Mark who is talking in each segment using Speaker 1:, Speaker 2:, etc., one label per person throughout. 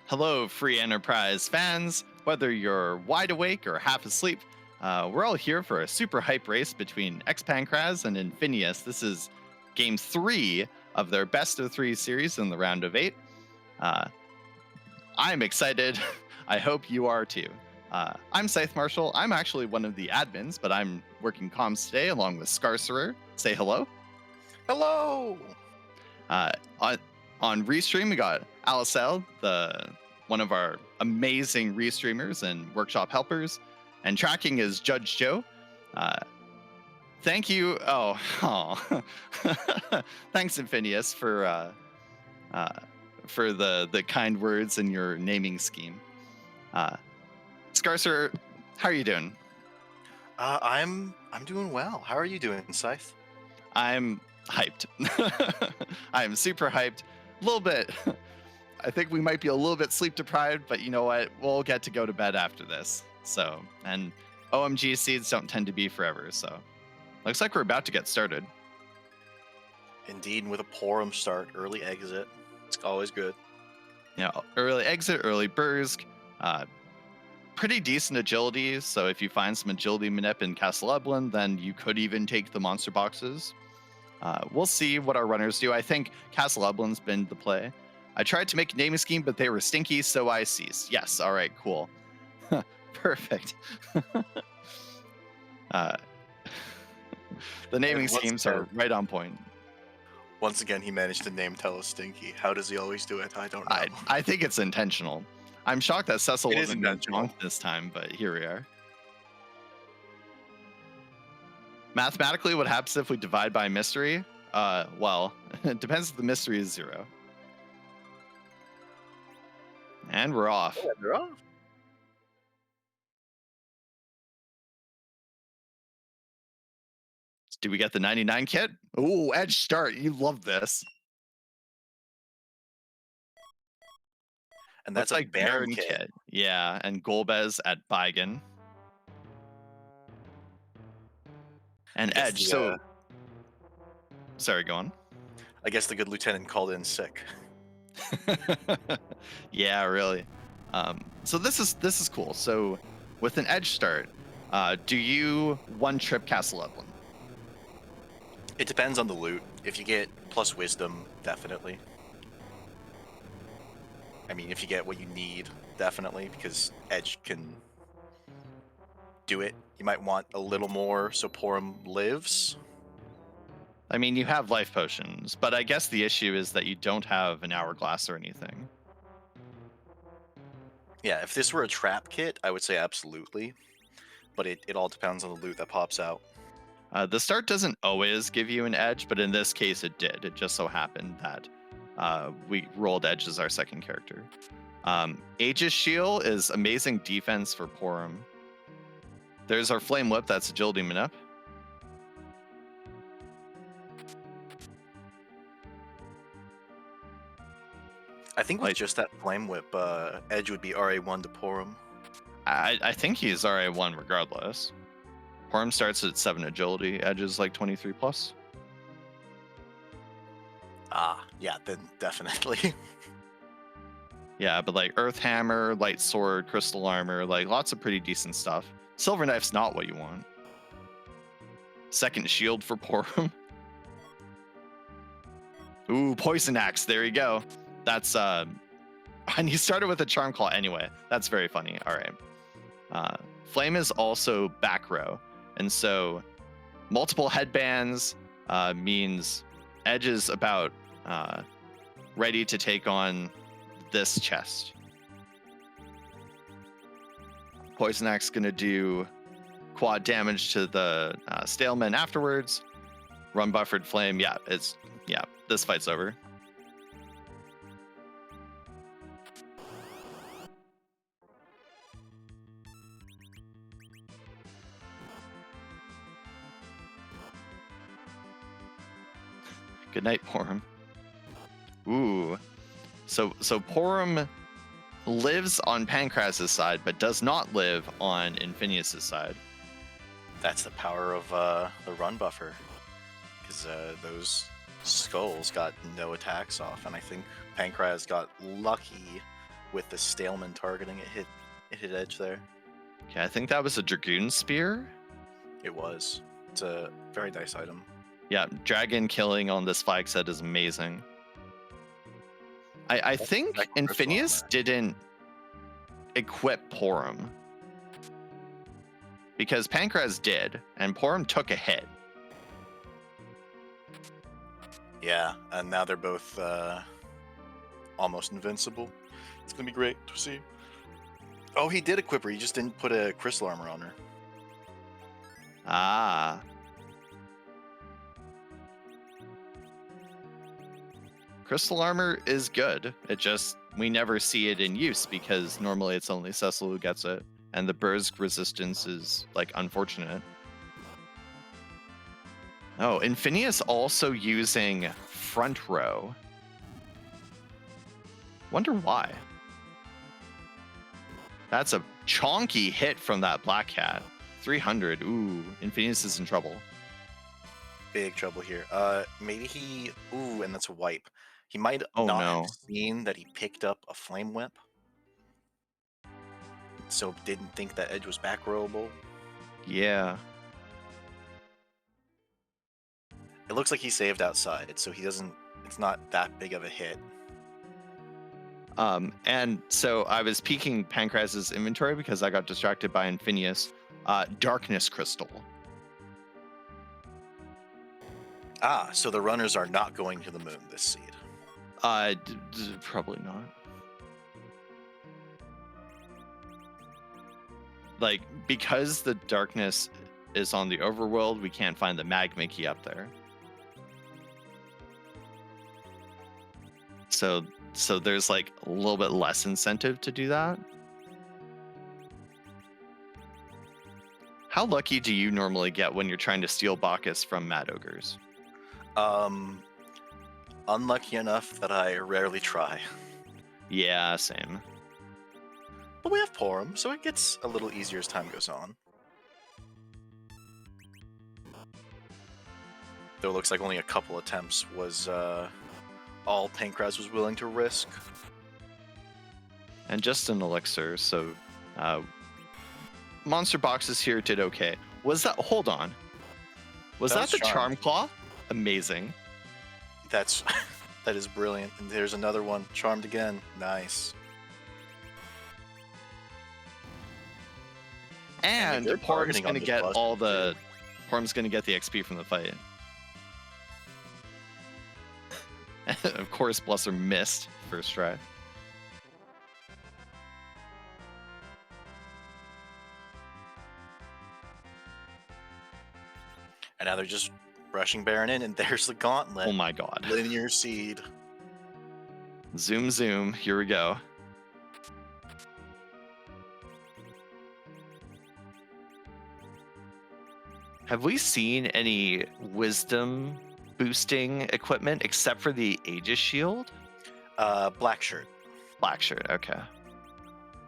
Speaker 1: Hello, free enterprise fans. Whether you're wide awake or half asleep, we're all here for a super hype race between xPankraz and Infinious. This is game 3 of their best of 3 series in the round of 8. I'm excited. I hope you are too. I'm Scythe Marshall. I'm actually one of the admins, but I'm working comms today along with Scarcerer. Say hello.
Speaker 2: Hello!
Speaker 1: Uh, on Restream, we got Alicel, one of our amazing restreamers and workshop helpers, and tracking is Judge Joe. Thank you. Thanks, Infinious, for the kind words in your naming scheme. Scarcer, how are you doing?
Speaker 2: I'm doing well. How are you doing, Scythe?
Speaker 1: I'm hyped. I'm super hyped. A little bit. I think we might be a little bit sleep deprived, but you know what? We'll get to go to bed after this. So, and OMG seeds don't tend to be forever. So, looks like we're about to get started.
Speaker 2: Indeed, with a Porum start, early exit. It's always good.
Speaker 1: Yeah, early exit, early Bursk. Pretty decent agility. So if you find some agility manip in Castle Eblin, then you could even take the monster boxes. We'll see what our runners do. I think Castle Eblin's been the play. I tried to make a naming scheme, but they were stinky, so I ceased. Yes, all right, cool. Perfect. The naming schemes are right on point.
Speaker 2: Once again, he managed to name tell us Stinky. How does he always do it? I don't know.
Speaker 1: I think it's intentional. I'm shocked that Cecil
Speaker 2: It is
Speaker 1: wasn't
Speaker 2: intentional.
Speaker 1: drunk this time, but here we are. Mathematically, what happens if we divide by mystery? Well, it depends if the mystery is 0. And we're off.
Speaker 2: Yeah, they're off.
Speaker 1: Do we get the 99 kit? Ooh, edge start. You love this.
Speaker 2: And that's
Speaker 1: like
Speaker 2: Baron kit.
Speaker 1: Yeah, and Golbez at Beigen. And Edge, sorry, go on.
Speaker 2: I guess the good lieutenant called in sick.
Speaker 1: Yeah, really. So this is cool. So with an Edge start, do you one-trip Castle Eblin?
Speaker 2: It depends on the loot. If you get plus wisdom, definitely. I mean, if you get what you need, definitely, because Edge can do it. You might want a little more so Porum lives.
Speaker 1: I mean, you have life potions, but I guess the issue is that you don't have an hourglass or anything.
Speaker 2: Yeah, if this were a trap kit, I would say absolutely. But it all depends on the loot that pops out.
Speaker 1: The start doesn't always give you an edge, but in this case it did. It just so happened that we rolled Edge as our second character. Aegis Shield is amazing defense for Porum. There's our Flame Whip, that's agility manip.
Speaker 2: I think with just that Flame Whip, Edge would be RA1 to Porum.
Speaker 1: I think he's RA1 regardless. Porum starts at 7 agility, Edge is like 23 plus.
Speaker 2: Yeah, then definitely.
Speaker 1: Yeah, but like Earth Hammer, Light Sword, Crystal Armor, like lots of pretty decent stuff. Silver Knife's not what you want. Second shield for Porum. Ooh, Poison Axe, there you go. That's and he started with a Charm Claw anyway. That's very funny. All right. Flame is also back row, and so multiple headbands means Edge is about ready to take on this chest. Poison Axe gonna do quad damage to the Staleman afterwards. Run buffered flame. Yeah, this fight's over. Good night, Porum. Ooh. So Porum lives on Pankraz's side, but does not live on Infinious' side.
Speaker 2: That's the power of the run buffer. Because those skulls got no attacks off, and I think Pankraz got lucky with the Staleman targeting. It hit edge there.
Speaker 1: Okay, I think that was a Dragoon Spear.
Speaker 2: It was. It's a very nice item.
Speaker 1: Yeah, dragon killing on this flag set is amazing. I think
Speaker 2: exactly crystal
Speaker 1: Infinious
Speaker 2: armor.
Speaker 1: didn't equip Porum. Because Pankraz did, and Porum took a hit.
Speaker 2: Yeah, and now they're both almost invincible. It's gonna be great to see. Oh, he did equip her. He just didn't put a crystal armor on her.
Speaker 1: Ah. Crystal armor is good. It just, we never see it in use because normally it's only Cecil who gets it. And the Bursk resistance is, like, unfortunate. Oh, Infinious also using front row. Wonder why. That's a chonky hit from that Black Cat. 300. Ooh, Infinious is in trouble.
Speaker 2: Big trouble here. Maybe he... Ooh, and that's a wipe. He might
Speaker 1: Oh,
Speaker 2: not
Speaker 1: no.
Speaker 2: have seen that he picked up a Flame Whip. So didn't think that edge was back rowable.
Speaker 1: Yeah.
Speaker 2: It looks like he saved outside, so he doesn't... It's not that big of a hit.
Speaker 1: And so I was peeking Pankraz's inventory because I got distracted by Infinious. Darkness Crystal.
Speaker 2: Ah, so the runners are not going to the moon this seed.
Speaker 1: Probably not. Like, because the darkness is on the overworld, we can't find the magma key up there. So there's like a little bit less incentive to do that. How lucky do you normally get when you're trying to steal Bacchus from Mad Ogres?
Speaker 2: Unlucky enough that I rarely try.
Speaker 1: Yeah, same.
Speaker 2: But we have Porum, so it gets a little easier as time goes on. Though it looks like only a couple attempts was all Pankraz was willing to risk.
Speaker 1: And just an elixir, so monster boxes here did okay. Was that, hold on, was that the Charm Claw? Amazing.
Speaker 2: That's that is brilliant. And there's another one, charmed again. Nice.
Speaker 1: And Porum's gonna get all the Porum's gonna get the XP from the fight. Of course, Blesser missed first try.
Speaker 2: And now they're just rushing Baron in, and there's the gauntlet.
Speaker 1: Oh my god.
Speaker 2: Linear seed.
Speaker 1: Zoom, zoom. Here we go. Have we seen any wisdom boosting equipment except for the Aegis Shield?
Speaker 2: Black shirt.
Speaker 1: Black shirt, okay.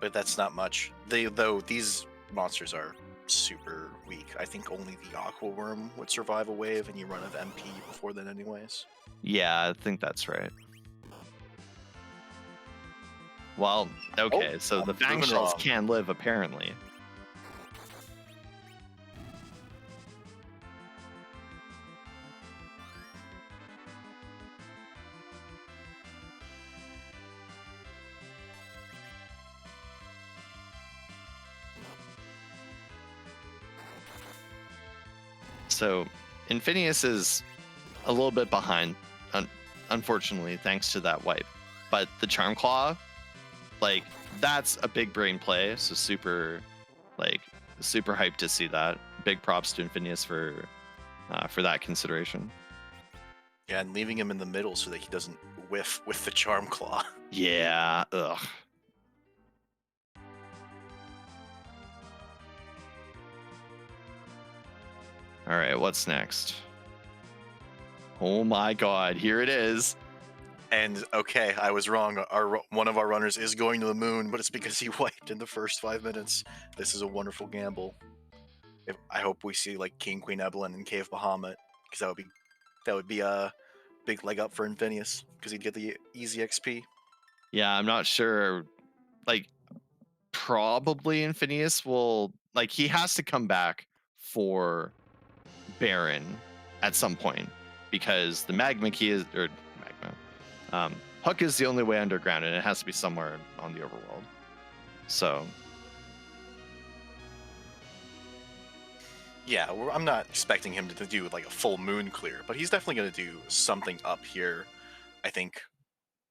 Speaker 2: But that's not much. Though these monsters are super weak. I think only the Aqua Worm would survive a wave, and you run of MP before then anyways.
Speaker 1: Yeah, I think that's right. Well, okay, so the Fang Shells can live, apparently. So Infinious is a little bit behind, unfortunately, thanks to that wipe. But the Charm Claw, like, that's a big brain play. So super hyped to see that. Big props to Infinious for that consideration.
Speaker 2: Yeah, and leaving him in the middle so that he doesn't whiff with the Charm Claw.
Speaker 1: Yeah, ugh. All right, what's next? Oh my god, here it is.
Speaker 2: And okay, I was wrong. One of our runners is going to the moon, but it's because he wiped in the first 5 minutes. This is a wonderful gamble. I hope we see like King, Queen Evelyn, and Cave Bahamut, because that would be a big leg up for Infinious, because he'd get the easy XP.
Speaker 1: Yeah, I'm not sure like probably Infinious will like he has to come back for Baron at some point because the magma key is or magma Hook is the only way underground, and it has to be somewhere on the overworld. So
Speaker 2: Yeah, I'm not expecting him to do like a full moon clear, but he's definitely going to do something up here, I think,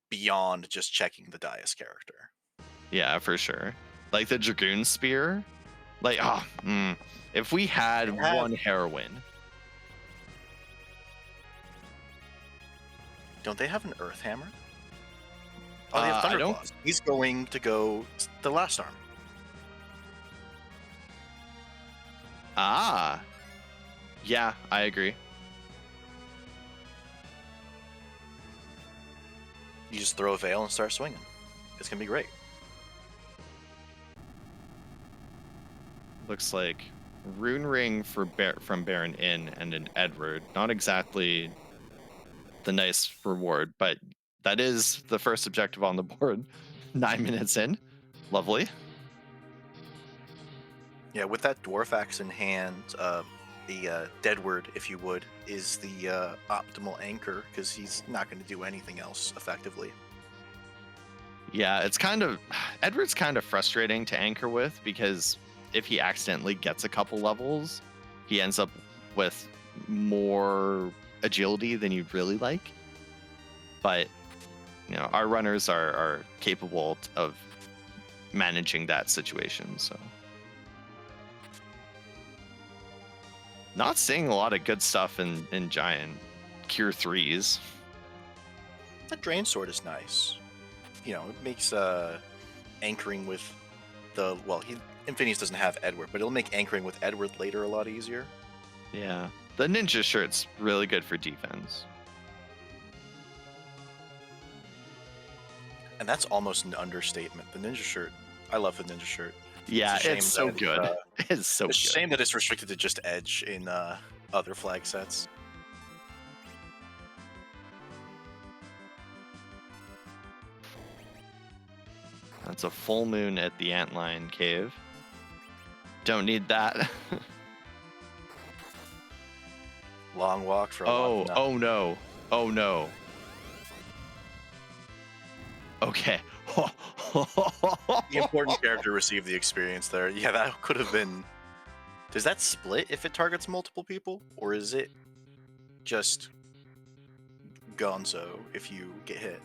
Speaker 2: beyond just checking the Dais character.
Speaker 1: yeah, for sure. Like the Dragoon Spear, like if we had one heroine.
Speaker 2: Don't they have an Earth Hammer? Oh, they have Thunderclaws. He's going to go the last arm.
Speaker 1: Ah, yeah, I agree.
Speaker 2: You just throw a veil and start swinging. It's gonna be great.
Speaker 1: Looks like Rune Ring for from Baron Inn and an Edward. Not exactly the nice reward, but that is the first objective on the board. 9 minutes in. Lovely.
Speaker 2: Yeah, with that Dwarf Axe in hand, the Deadward, if you would, is the optimal anchor because he's not going to do anything else effectively.
Speaker 1: Yeah, it's kind of Edward's kind of frustrating to anchor with because if he accidentally gets a couple levels, he ends up with more agility than you'd really like. But you know, our runners are capable of managing that situation. So not seeing a lot of good stuff in Giant Cure 3s.
Speaker 2: That Drain Sword is nice. You know, it makes anchoring with the Infinious doesn't have Edward, but it'll make anchoring with Edward later a lot easier.
Speaker 1: Yeah, the Ninja Shirt's really good for defense.
Speaker 2: And that's almost an understatement. The Ninja Shirt, I love the Ninja Shirt.
Speaker 1: Yeah, it's so good. It's so good.
Speaker 2: It's a shame that it's restricted to just Edge in other flag sets.
Speaker 1: That's a full moon at the Antlion Cave. Don't need that.
Speaker 2: Long walk for a
Speaker 1: oh no. Oh no. Okay.
Speaker 2: The important character received the experience there. Yeah, that could have been... Does that split if it targets multiple people? Or is it just gonzo if you get hit?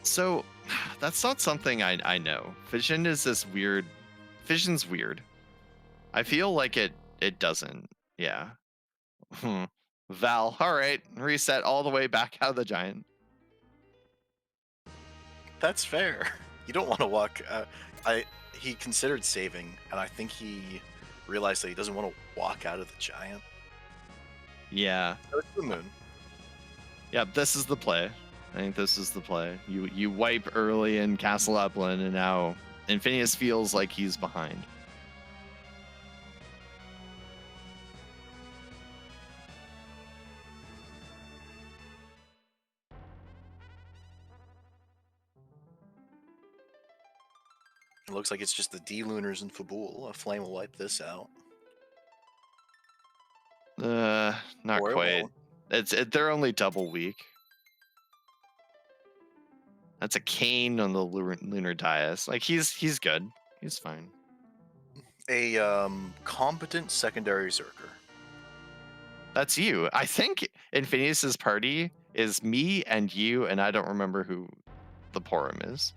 Speaker 1: So, that's not something I know. Fission is this weird... Fission's weird. I feel like it doesn't. Yeah. Val, alright. Reset all the way back out of the Giant.
Speaker 2: That's fair. You don't want to walk... he considered saving, and I think he realized that he doesn't want to walk out of the Giant.
Speaker 1: Yeah.
Speaker 2: Go to the moon.
Speaker 1: Yeah, this is the play. I think this is the play. You wipe early in Castle Upland, and now Infinious feels like he's behind.
Speaker 2: It looks like it's just the D-Lunars and Fabul. A flame will wipe this out.
Speaker 1: Not
Speaker 2: Or
Speaker 1: quite. They're only double weak. That's a Kane on the lunar dais. Like he's good. He's fine.
Speaker 2: A competent secondary Zerker.
Speaker 1: That's you. I think Infinious's party is me and you, and I don't remember who the Porum is.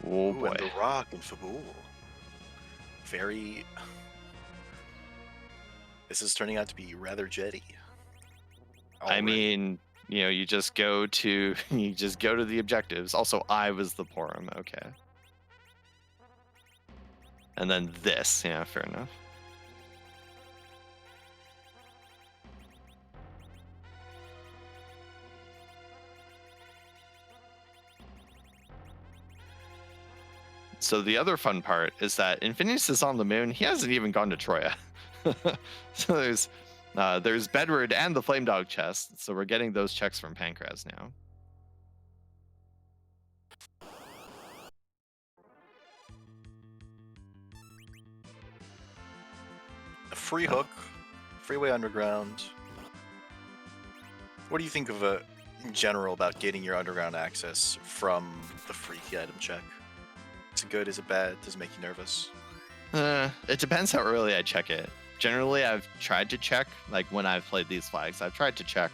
Speaker 1: Oh boy.
Speaker 2: And the Rock and Fabul. Very... This is turning out to be rather jetty.
Speaker 1: I mean, you know, you just go to the objectives. Also, I was the Porum, okay. And then this, yeah, fair enough. So the other fun part is that Infinious is on the moon. He hasn't even gone to Troya. So there's Bedward and the Flame Dog chest. So we're getting those checks from Pankraz now.
Speaker 2: A free hook, freeway underground. What do you think of in general about getting your underground access from the freaky item check? Is it good? Is it bad? Does it make you nervous?
Speaker 1: It depends how early I check it. Generally, I've tried to check, like when I've played these flags, I've tried to check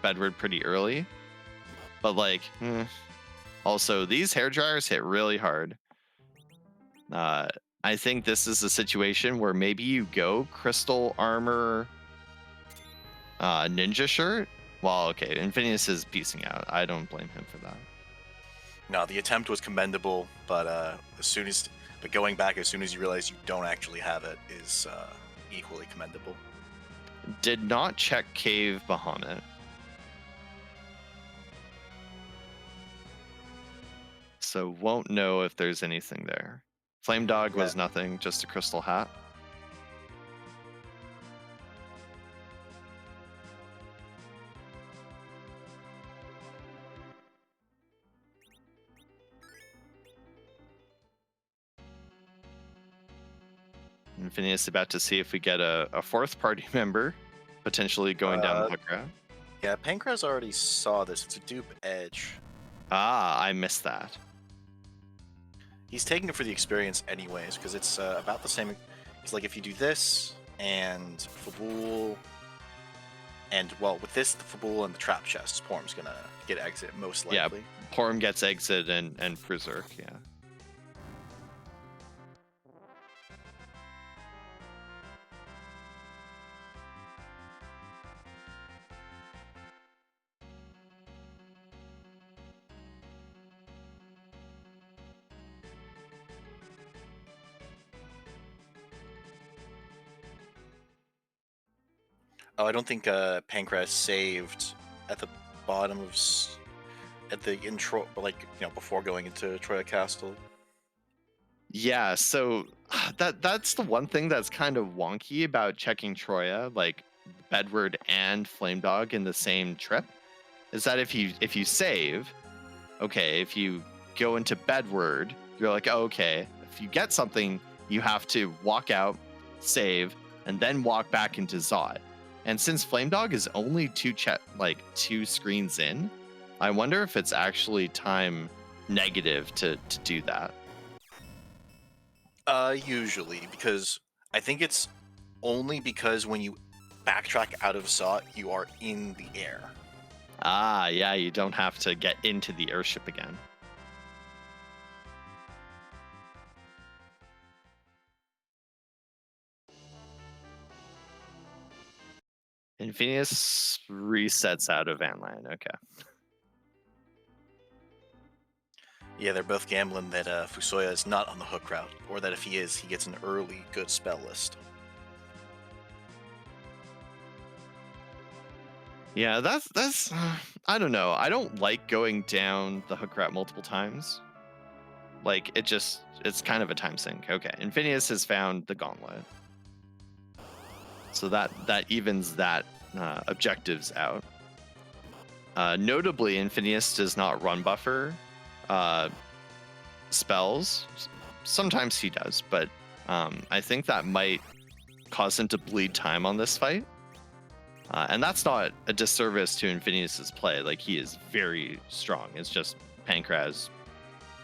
Speaker 1: Bedward pretty early. But like, also these hair dryers hit really hard. I think this is a situation where maybe you go crystal armor ninja shirt. Well, okay, Infinious is piecing out. I don't blame him for that.
Speaker 2: No, the attempt was commendable, but going back as soon as you realize you don't actually have it is equally commendable.
Speaker 1: Did not check Cave Bahamut. So won't know if there's anything there. Flame Dog was nothing, just a crystal hat. Infinious about to see if we get a fourth party member, potentially going down the hook route.
Speaker 2: Yeah, Pankraz already saw this. It's a dupe edge.
Speaker 1: Ah, I missed that.
Speaker 2: He's taking it for the experience anyways, because it's about the same. It's like if you do this and Fabul, and well, with this, the Fabul and the trap chest, Porm's gonna get exit most likely.
Speaker 1: Yeah, Porm gets exit and Berserk, yeah.
Speaker 2: Oh, I don't think Pankraz saved at the bottom of at the intro, like before going into Troya Castle.
Speaker 1: Yeah, so that's the one thing that's kind of wonky about checking Troya, like Bedward and Flame Dog in the same trip, is that if you save, okay, if you go into Bedward, you're like, oh, okay, if you get something, you have to walk out, save, and then walk back into Zod. And since Flame Dog is only two screens in, I wonder if it's actually time negative to do that.
Speaker 2: Usually, because I think it's only because when you backtrack out of Zot, you are in the air.
Speaker 1: Ah, yeah, you don't have to get into the airship again. Infinious resets out of Vanland, okay.
Speaker 2: Yeah, they're both gambling that Fusoya is not on the hook route, or that if he is, he gets an early good spell list.
Speaker 1: Yeah, that's I don't know. I don't like going down the hook route multiple times. Like it's kind of a time sink. Okay, Infinious has found the gauntlet, so that evens that objectives out. Notably, Infinious does not run buffer spells. Sometimes he does, but I think that might cause him to bleed time on this fight. And that's not a disservice to Infinious's play. Like, he is very strong. It's just Pankraz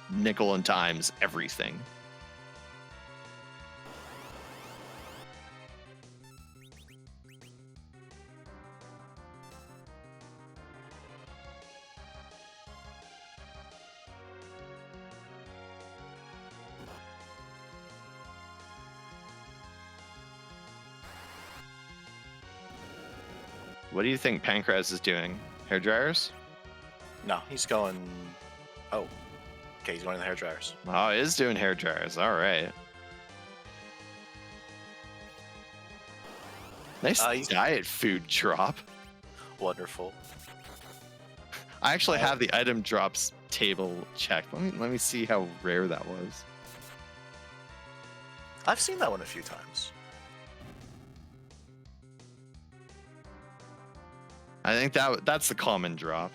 Speaker 1: nickel and dimes everything. What do you think Pankraz is doing? Hair dryers?
Speaker 2: No, he's going. Oh, okay, he's going to the hair dryers.
Speaker 1: Oh, he is doing hair dryers. All right. Nice diet food drop.
Speaker 2: Wonderful.
Speaker 1: I actually have the item drops table checked. Let me see how rare that was.
Speaker 2: I've seen that one a few times.
Speaker 1: I think that's the common drop.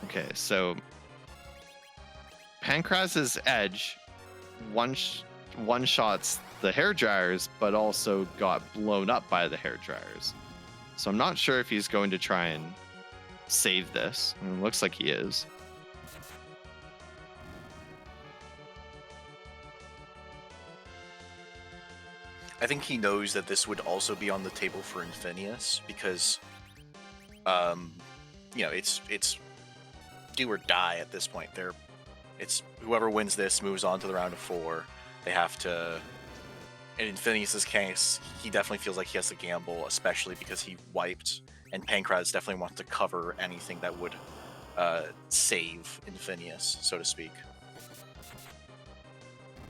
Speaker 1: Okay, so Pankraz's edge one shots the hair dryers, but also got blown up by the hair dryers. So I'm not sure if he's going to try and save this. I mean, it looks like he is.
Speaker 2: I think he knows that this would also be on the table for Infinious because, you know, it's do or die at this point. It's whoever wins this moves on to the round of 4. They have to. In Infinious' case, he definitely feels like he has to gamble, especially because he wiped, and Pankraz definitely wants to cover anything that would save Infinious, so to speak.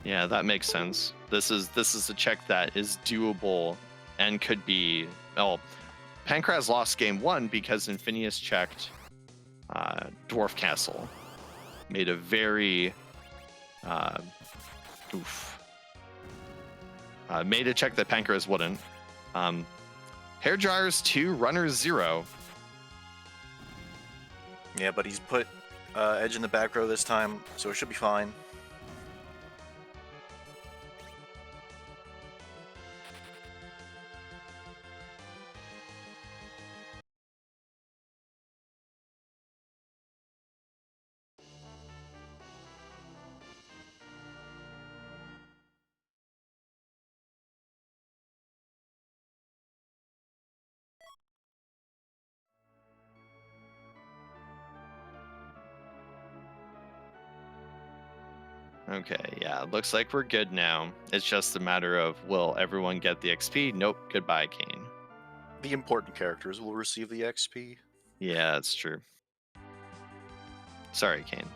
Speaker 1: Yeah, that makes sense. This is a check that is doable and could be. Oh, Pankraz lost game 1 because Infinious checked Dwarf Castle. Made a very made a check that Pankraz wouldn't. Hair dryers 2, runners 0.
Speaker 2: Yeah, but he's put Edge in the back row this time, so it should be fine.
Speaker 1: Okay, yeah, looks like we're good now. It's just a matter of, will everyone get the XP? Nope, goodbye, Kane.
Speaker 2: The important characters will receive the XP.
Speaker 1: Yeah, that's true. Sorry, Kane.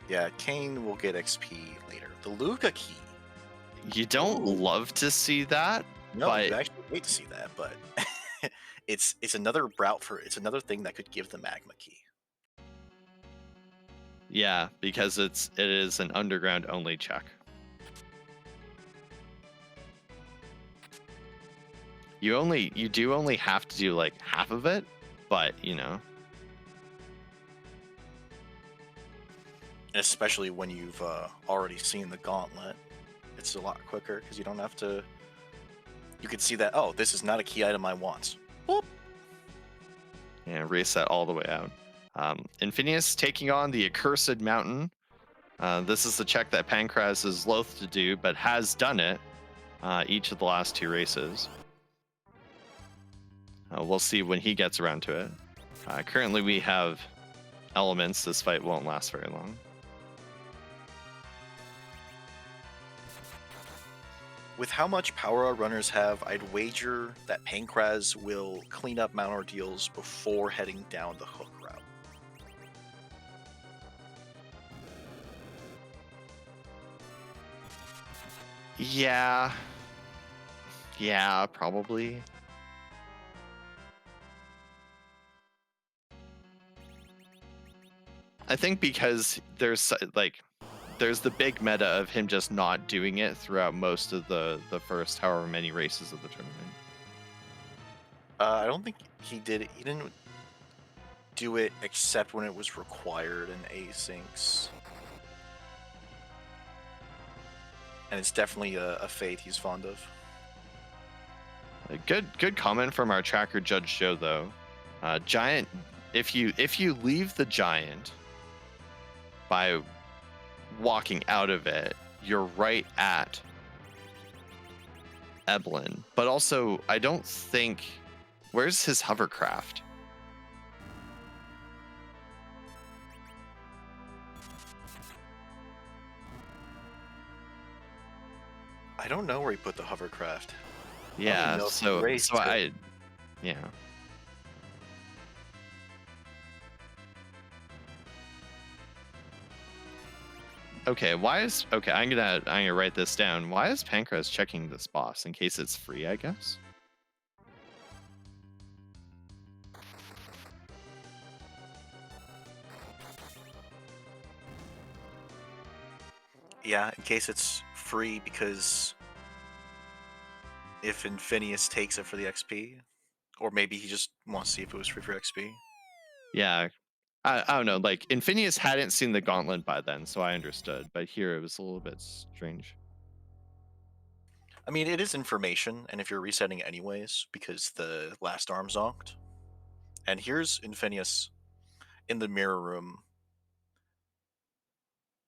Speaker 2: Yeah, Kane will get XP later. The Luca key.
Speaker 1: You don't love to see that.
Speaker 2: No,
Speaker 1: but...
Speaker 2: you actually hate to see that, but it's another route for it's another thing that could give the magma key.
Speaker 1: Yeah, because it is an underground only check. You do only have to do like half of it, but you know.
Speaker 2: Especially when you've already seen the gauntlet, it's a lot quicker because you don't have to. You can see that, oh, this is not a key item I want. Boop.
Speaker 1: Yeah, reset all the way out. Infinious taking on the Accursed Mountain. This is the check that Pankraz is loath to do, but has done it each of the last 2 races. We'll see when he gets around to it. Currently, we have elements. This fight won't last very long.
Speaker 2: With how much power our runners have, I'd wager that Pankraz will clean up Mount Ordeals before heading down the hook route.
Speaker 1: Yeah, probably. I think because there's the big meta of him just not doing it throughout most of the first however many races of the tournament.
Speaker 2: I don't think he did it. He didn't do it except when it was required in asyncs. And it's definitely a fate he's fond of.
Speaker 1: A good comment from our tracker Judge Joe though. Giant, if you leave the giant by walking out of it, you're right at Eblin. But also, I don't think. Where's his hovercraft?
Speaker 2: I don't know where he put the hovercraft.
Speaker 1: Yeah, so I, yeah. Okay, I'm gonna write this down. Why is Pankraz checking this boss in case it's free, I guess?
Speaker 2: Yeah, in case it's free, because if Infinious takes it for the XP, or maybe he just wants to see if it was free for XP.
Speaker 1: Yeah. I don't know, like Infinious hadn't seen the gauntlet by then, so I understood, but here it was a little bit strange.
Speaker 2: I mean, it is information, and if you're resetting anyways, because the last arm zonked. And here's Infinious in the mirror room.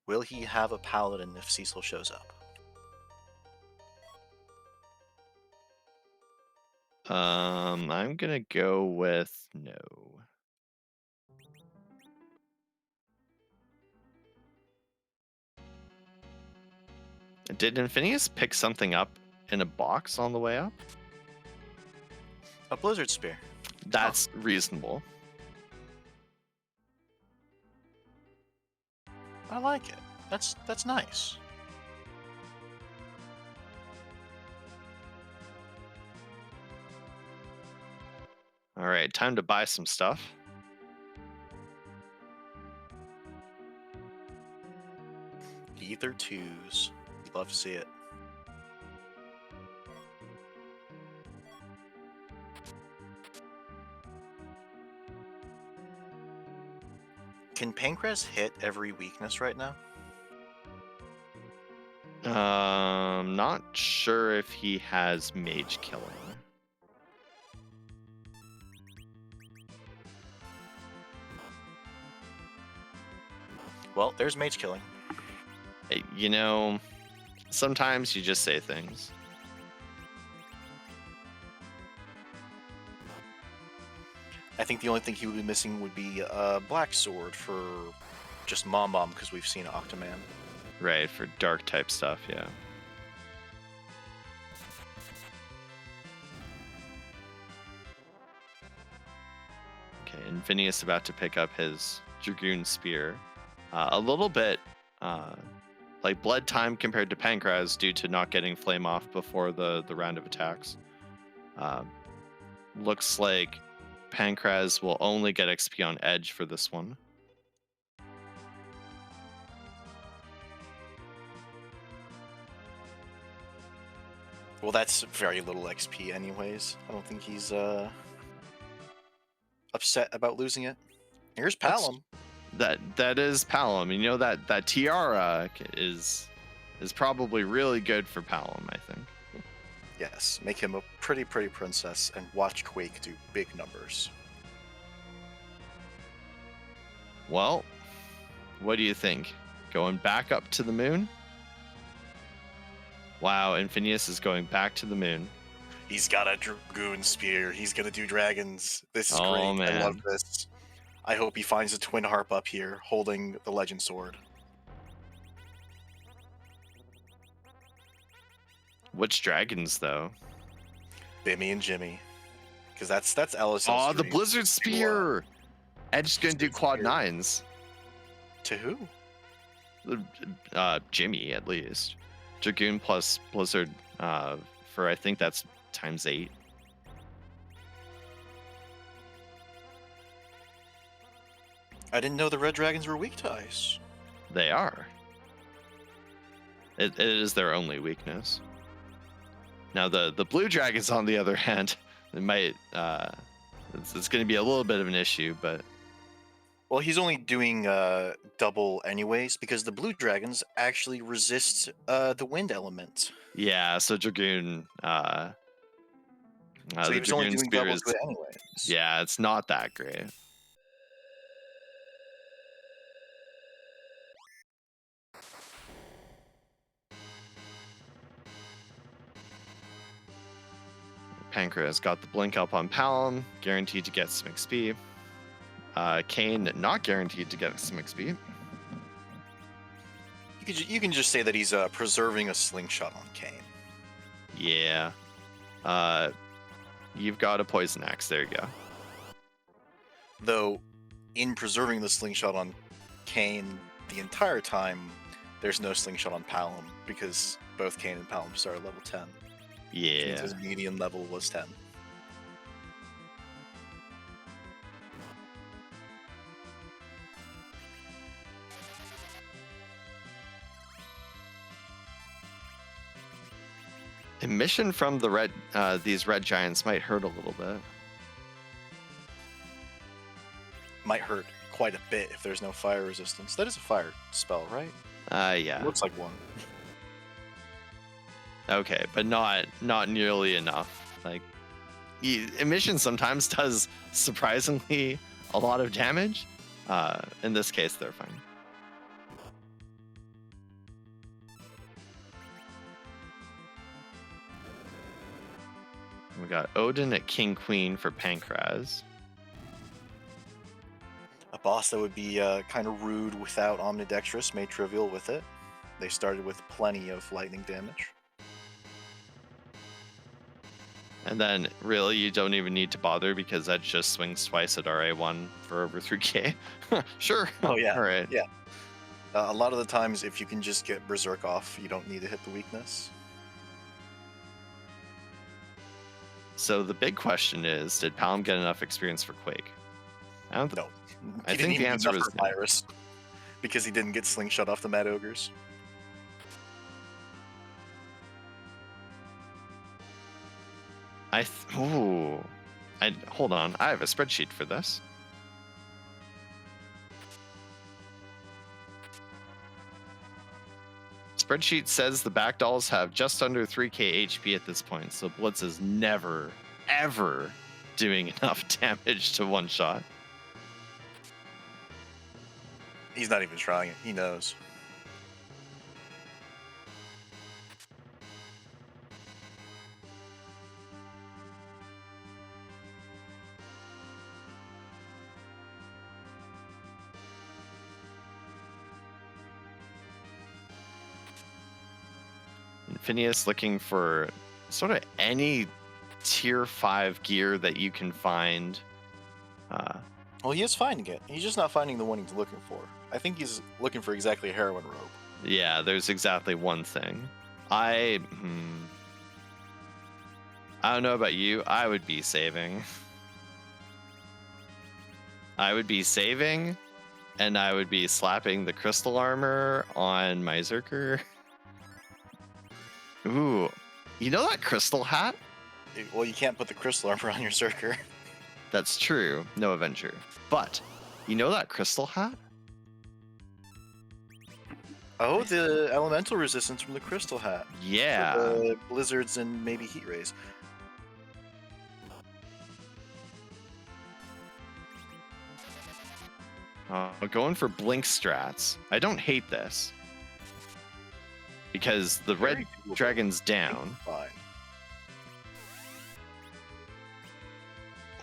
Speaker 2: Will he have a paladin if Cecil shows up?
Speaker 1: I'm gonna go with no. Did Infinious pick something up in a box on the way up?
Speaker 2: A Blizzard Spear.
Speaker 1: That's reasonable.
Speaker 2: I like it. That's nice.
Speaker 1: All right, time to buy some stuff.
Speaker 2: Ether 2s. You'd love to see it. Can Pankraz hit every weakness right now?
Speaker 1: Not sure if he has mage killing.
Speaker 2: Well, there's mage killing.
Speaker 1: You know, sometimes you just say things.
Speaker 2: I think the only thing he would be missing would be a black sword for just Mom Bomb, because we've seen Octoman.
Speaker 1: Right, for dark type stuff, yeah. Okay, Infinious about to pick up his Dragoon Spear. A little bit like blood time compared to Pankraz due to not getting Flame off before the round of attacks. Looks like Pankraz will only get XP on Edge for this one.
Speaker 2: Well, that's very little XP anyways. I don't think he's upset about losing it. Here's Palom.
Speaker 1: That is Palom. You know that tiara is probably really good for Palom, I think.
Speaker 2: Yes, make him a pretty princess and watch Quake do big numbers.
Speaker 1: Well, what do you think? Going back up to the moon? Wow, Infinious is going back to the moon.
Speaker 2: He's got a Dragoon Spear. He's gonna do dragons. This is
Speaker 1: Oh,
Speaker 2: great.
Speaker 1: man.
Speaker 2: I love this. I hope he finds a Twin Harp up here, holding the Legend Sword.
Speaker 1: Which dragons, though?
Speaker 2: Bimmy and Jimmy. Because that's Ellis.
Speaker 1: Oh, the Blizzard Spear! Edge's gonna do quad 9s.
Speaker 2: To who?
Speaker 1: Jimmy, at least. Dragoon plus Blizzard for, I think that's ×8.
Speaker 2: I didn't know the Red Dragons were weak to ice.
Speaker 1: They are. It is their only weakness. Now the blue dragons, on the other hand, it might it's going to be a little bit of an issue, but
Speaker 2: well, he's only doing double anyways, because the blue dragons actually resist the wind element.
Speaker 1: Yeah, so Dragoon.
Speaker 2: So
Speaker 1: the
Speaker 2: he was only
Speaker 1: Dragoon
Speaker 2: doing
Speaker 1: Spear
Speaker 2: double
Speaker 1: is,
Speaker 2: to it anyways.
Speaker 1: yeah, it's not that great. Pankraz got the blink up on Palom, guaranteed to get some XP. Kane not guaranteed to get some XP.
Speaker 2: You can just say that he's preserving a slingshot on Kane.
Speaker 1: Yeah. You've got a poison axe. There you go.
Speaker 2: Though, in preserving the slingshot on Kane the entire time, there's no slingshot on Palom because both Kane and Palom start at level 10. Which means
Speaker 1: Yeah.
Speaker 2: his median level was 10.
Speaker 1: Emission from the red these red giants might hurt a little bit.
Speaker 2: Might hurt quite a bit if there's no fire resistance. That is a fire spell, right?
Speaker 1: Yeah.
Speaker 2: It looks like one.
Speaker 1: Okay, but not nearly enough. Like, emission sometimes does surprisingly a lot of damage. In this case, they're fine. We got Odin at King Queen for Pankraz.
Speaker 2: A boss that would be kind of rude without Omnidextrous, made trivial with it. They started with plenty of lightning damage.
Speaker 1: And then, really, you don't even need to bother because that just swings twice at RA1 for over 3k. Sure.
Speaker 2: Oh, yeah.
Speaker 1: All right.
Speaker 2: Yeah. A lot of the times, if you can just get Berserk off, you don't need to hit the weakness.
Speaker 1: So the big question is, did Palom get enough experience for Quake? I don't
Speaker 2: No.
Speaker 1: I
Speaker 2: He didn't
Speaker 1: think the
Speaker 2: even
Speaker 1: answer
Speaker 2: get
Speaker 1: is
Speaker 2: enough for
Speaker 1: no.
Speaker 2: Virus because he didn't get Slingshot off the Mad Ogres.
Speaker 1: Hold on. I have a spreadsheet for this. Spreadsheet says the back dolls have just under 3k HP at this point, so Blitz is never, ever doing enough damage to one shot.
Speaker 2: He's not even trying it. He knows.
Speaker 1: Infinious looking for sort of any tier 5 gear that you can find.
Speaker 2: Well, he is finding it. He's just not finding the one he's looking for. I think he's looking for exactly a heroin robe.
Speaker 1: Yeah, there's exactly one thing. I don't know about you. I would be saving. I would be saving, and I would be slapping the crystal armor on my Zerker. Ooh, you know that crystal hat?
Speaker 2: Well, you can't put the crystal armor on your Zerker.
Speaker 1: That's true. No adventure. But you know that crystal hat?
Speaker 2: Oh, the elemental resistance from the crystal hat.
Speaker 1: Yeah.
Speaker 2: For the blizzards and maybe heat rays.
Speaker 1: Going for blink strats. I don't hate this. Because the red
Speaker 2: Very doable.
Speaker 1: dragon's down.
Speaker 2: Fine.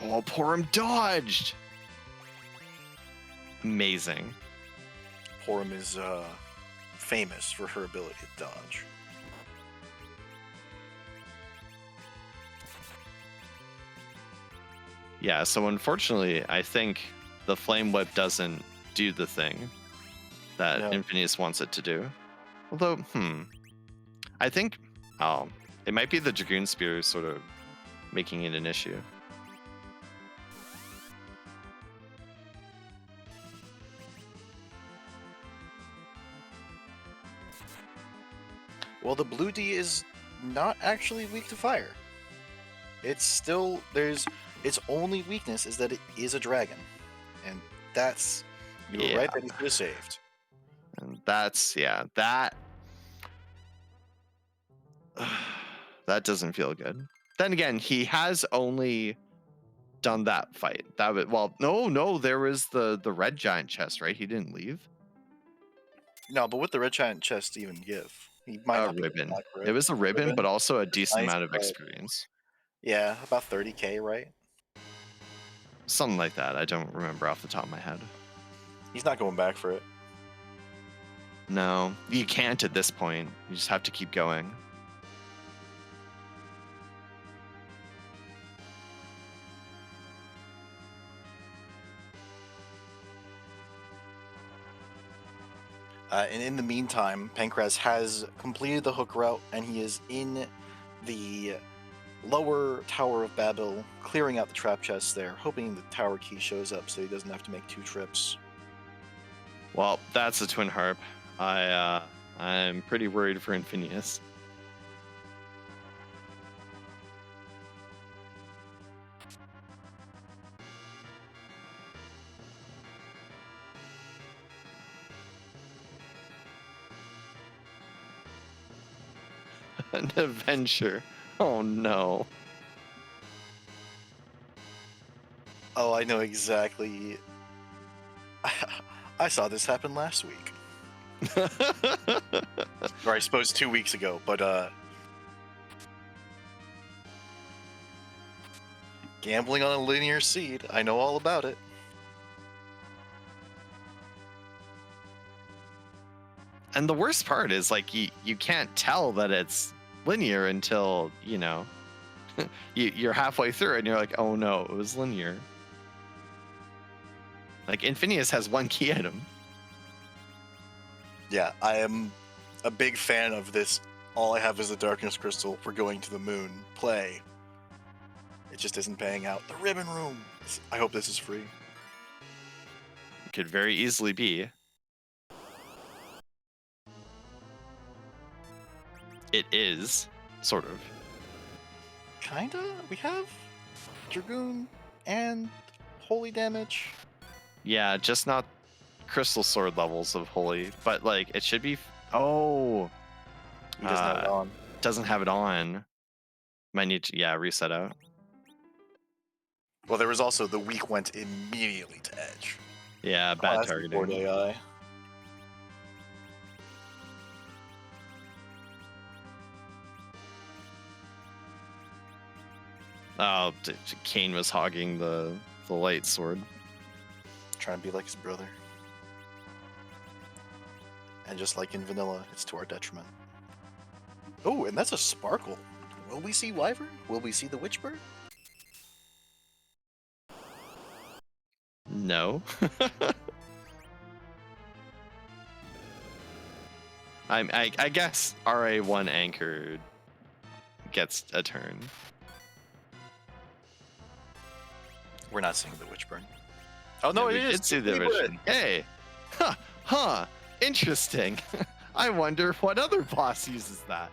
Speaker 1: Oh, poor him dodged. Amazing.
Speaker 2: Porum is famous for her ability to dodge.
Speaker 1: Yeah, so unfortunately, I think the Flame Whip doesn't do the thing that
Speaker 2: No.
Speaker 1: Infinious wants it to do. Although, I think, it might be the Dragoon Spear sort of making it an issue.
Speaker 2: Well, the blue D is not actually weak to fire. It's still its only weakness is that it is a dragon, and that's you were right that he could have saved.
Speaker 1: And that's that that doesn't feel good. Then again, he has only done that fight. No, there was the red giant chest, right? He didn't leave.
Speaker 2: No, but what the red giant chest even give? He might
Speaker 1: A
Speaker 2: not be
Speaker 1: ribbon.
Speaker 2: back for
Speaker 1: It was a ribbon, but also a decent
Speaker 2: nice,
Speaker 1: amount of
Speaker 2: but-
Speaker 1: experience.
Speaker 2: Yeah, about 30k, right?
Speaker 1: Something like that. I don't remember off the top of my head.
Speaker 2: He's not going back for it.
Speaker 1: No, you can't at this point. You just have to keep going.
Speaker 2: And in the meantime, Pankraz has completed the hook route, and he is in the lower Tower of Babel, clearing out the trap chests there, hoping the tower key shows up so he doesn't have to make 2 trips.
Speaker 1: Well, that's a twin harp. I'm pretty worried for Infinious. An adventure. Oh no.
Speaker 2: Oh, I know exactly. I saw this happen last week. Or I suppose 2 weeks ago, but gambling on a linear seed, I know all about it.
Speaker 1: And the worst part is like you can't tell that it's linear until, you know, you're halfway through and you're like, oh no, it was linear. Like Infinious has 1 key item.
Speaker 2: Yeah, I am a big fan of this. All I have is a darkness crystal. We're going to the moon. Play. It just isn't paying out. The ribbon room. I hope this is free.
Speaker 1: It could very easily be. It is, sort of.
Speaker 2: Kinda. We have Dragoon and holy damage.
Speaker 1: Yeah, just not crystal sword levels of holy, but like it should be. Oh,
Speaker 2: He doesn't have it on.
Speaker 1: doesn't have it on. Might need to, reset out.
Speaker 2: Well, there was also the weak went immediately to edge.
Speaker 1: Yeah, bad
Speaker 2: That's
Speaker 1: targeting.
Speaker 2: board AI.
Speaker 1: Oh, Kane was hogging the light sword.
Speaker 2: Trying to be like his brother. And just like in vanilla, it's to our detriment. Oh, and that's a sparkle. Will we see Wyvern? Will we see the Witchbird?
Speaker 1: No. I guess RA1 anchored gets a turn.
Speaker 2: We're not seeing the Witchburn. Oh no,
Speaker 1: we
Speaker 2: it is.
Speaker 1: did see the vision. Hey, huh, interesting. I wonder what other boss uses that.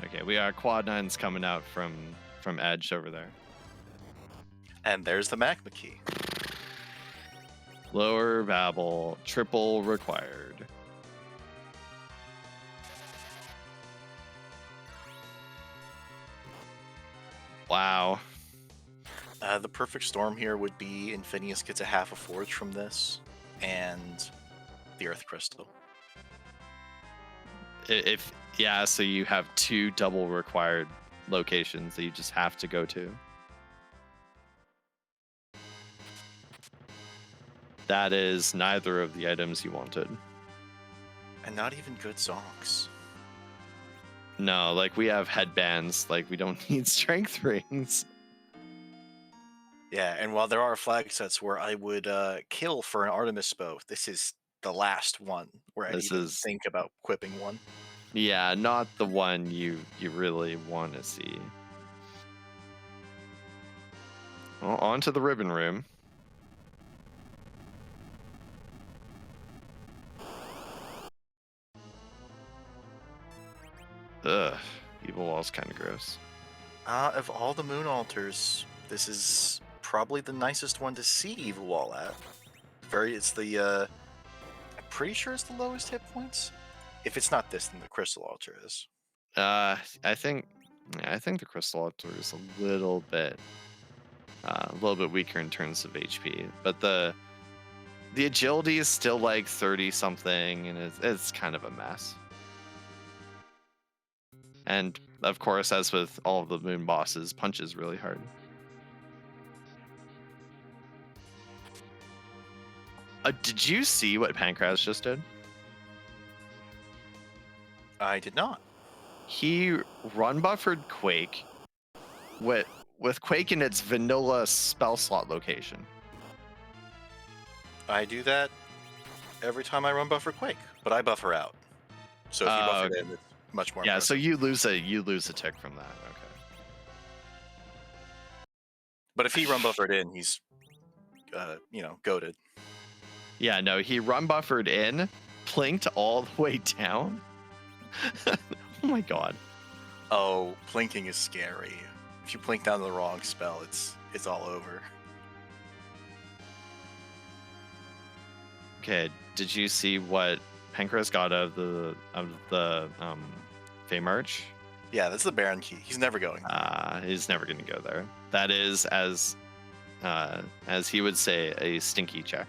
Speaker 1: Okay, we are quad 9s coming out from edge over there.
Speaker 2: And there's the magma key.
Speaker 1: Lower Babel, triple required. Wow.
Speaker 2: The perfect storm here would be Infinious gets a half a forge from this, and the Earth Crystal.
Speaker 1: So you have 2 double required locations that you just have to go to. That is neither of the items you wanted.
Speaker 2: And not even good songs.
Speaker 1: No, like we have headbands, like we don't need strength rings.
Speaker 2: Yeah, and while there are flag sets where I would kill for an Artemis bow, this is the last one where I even think about equipping one.
Speaker 1: Yeah, not the one you really want to see. Well, on to the ribbon room. Ugh, evil wall's kind of gross.
Speaker 2: Of all the moon altars, this is probably the nicest one to see evil wall at. It's the I'm pretty sure it's the lowest hit points. If it's not this, then the crystal altar is.
Speaker 1: I think the crystal altar is a little bit weaker in terms of HP, but the agility is still like 30 something, and it's kind of a mess. And of course, as with all of the moon bosses, punches really hard. Did you see what Pankraz just did?
Speaker 2: I did not.
Speaker 1: He run buffered Quake with Quake in its vanilla spell slot location.
Speaker 2: I do that every time I run buffer Quake, but I buffer out. So if you buffer
Speaker 1: Okay.
Speaker 2: in, it's much more
Speaker 1: Yeah, so
Speaker 2: impressive.
Speaker 1: you lose a tick from that. Okay.
Speaker 2: But if he run buffered in, he's, goated.
Speaker 1: Yeah, no, he run buffered in, plinked all the way down. Oh my god.
Speaker 2: Oh, plinking is scary. If you plink down the wrong spell, it's all over.
Speaker 1: Okay, did you see what Pankraz got out of the Fey March?
Speaker 2: Yeah, that's the Baron key. He's never going.
Speaker 1: He's never gonna go there. That is as he would say, a stinky check.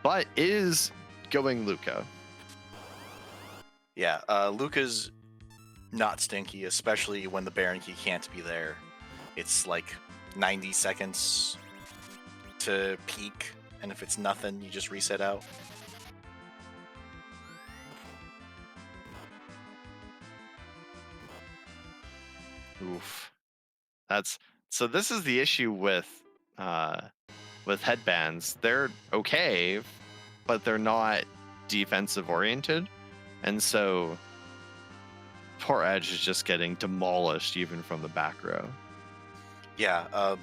Speaker 1: But is going Luca.
Speaker 2: Yeah, Luca's not stinky, especially when the Baron key can't be there. It's like 90 seconds to peak, and if it's nothing, you just reset out.
Speaker 1: Oof. So this is the issue with headbands. They're okay, but they're not defensive oriented. And so poor Edge is just getting demolished even from the back row.
Speaker 2: Yeah,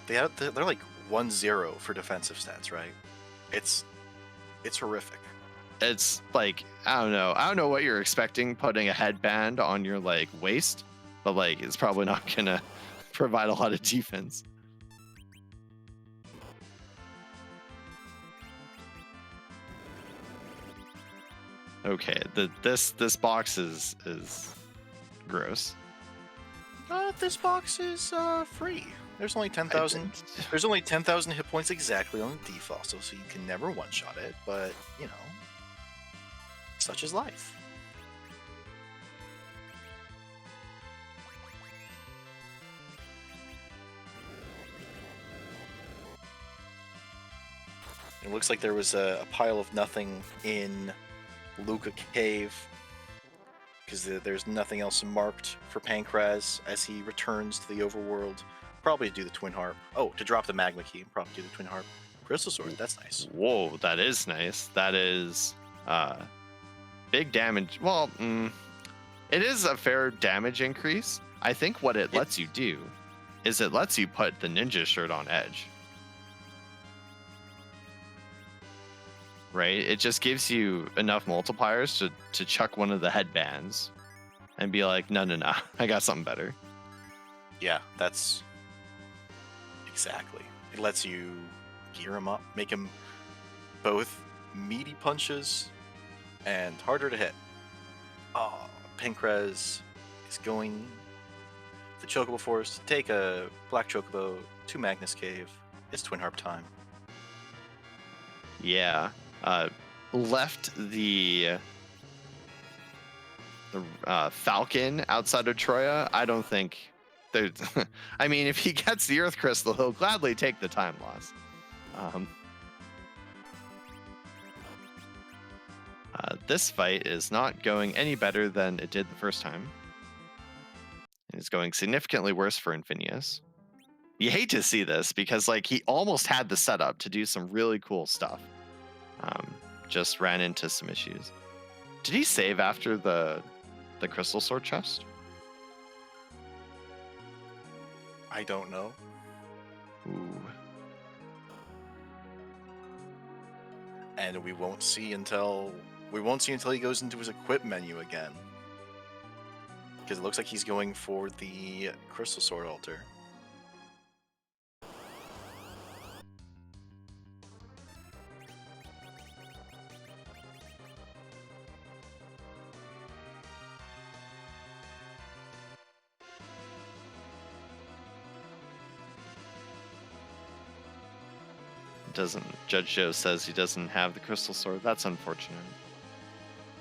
Speaker 2: they're like 1-0 for defensive stats, right? It's horrific.
Speaker 1: It's like, I don't know what you're expecting putting a headband on your like waist, but like it's probably not gonna provide a lot of defense. Okay, this box is gross.
Speaker 2: This box is free. There's only 10,000. There's only 10,000 hit points exactly on the default, so you can never one-shot it. But such is life. It looks like there was a pile of nothing in Luca Cave, because there's nothing else marked for Pankraz as he returns to the overworld. Probably to do the Twin Harp. Oh, to drop the Magma Key. Probably do the Twin Harp. Crystal Sword, that's nice.
Speaker 1: Whoa, that is nice. That is big damage. Well, it is a fair damage increase. I think what it lets you do is it lets you put the ninja shirt on Edge. Right? It just gives you enough multipliers to chuck one of the headbands and be like, no, I got something better.
Speaker 2: Yeah, that's exactly. It lets you gear him up, make him both meaty punches and harder to hit. Oh, Pankraz is going the Chocobo Forest, take a Black Chocobo to Magnus Cave. It's Twin Harp time.
Speaker 1: Yeah. Left the Falcon outside of Troya. I don't think there's. I mean, if he gets the Earth Crystal, he'll gladly take the time loss. This fight is not going any better than it did the first time. It's going significantly worse for Infinious. You hate to see this because like he almost had the setup to do some really cool stuff. Just ran into some issues. Did he save after the Crystal Sword chest?
Speaker 2: I don't know.
Speaker 1: Ooh.
Speaker 2: And we won't see until he goes into his equip menu again. Because it looks like he's going for the Crystal Sword altar.
Speaker 1: Judge Joe says he doesn't have the Crystal Sword. That's unfortunate.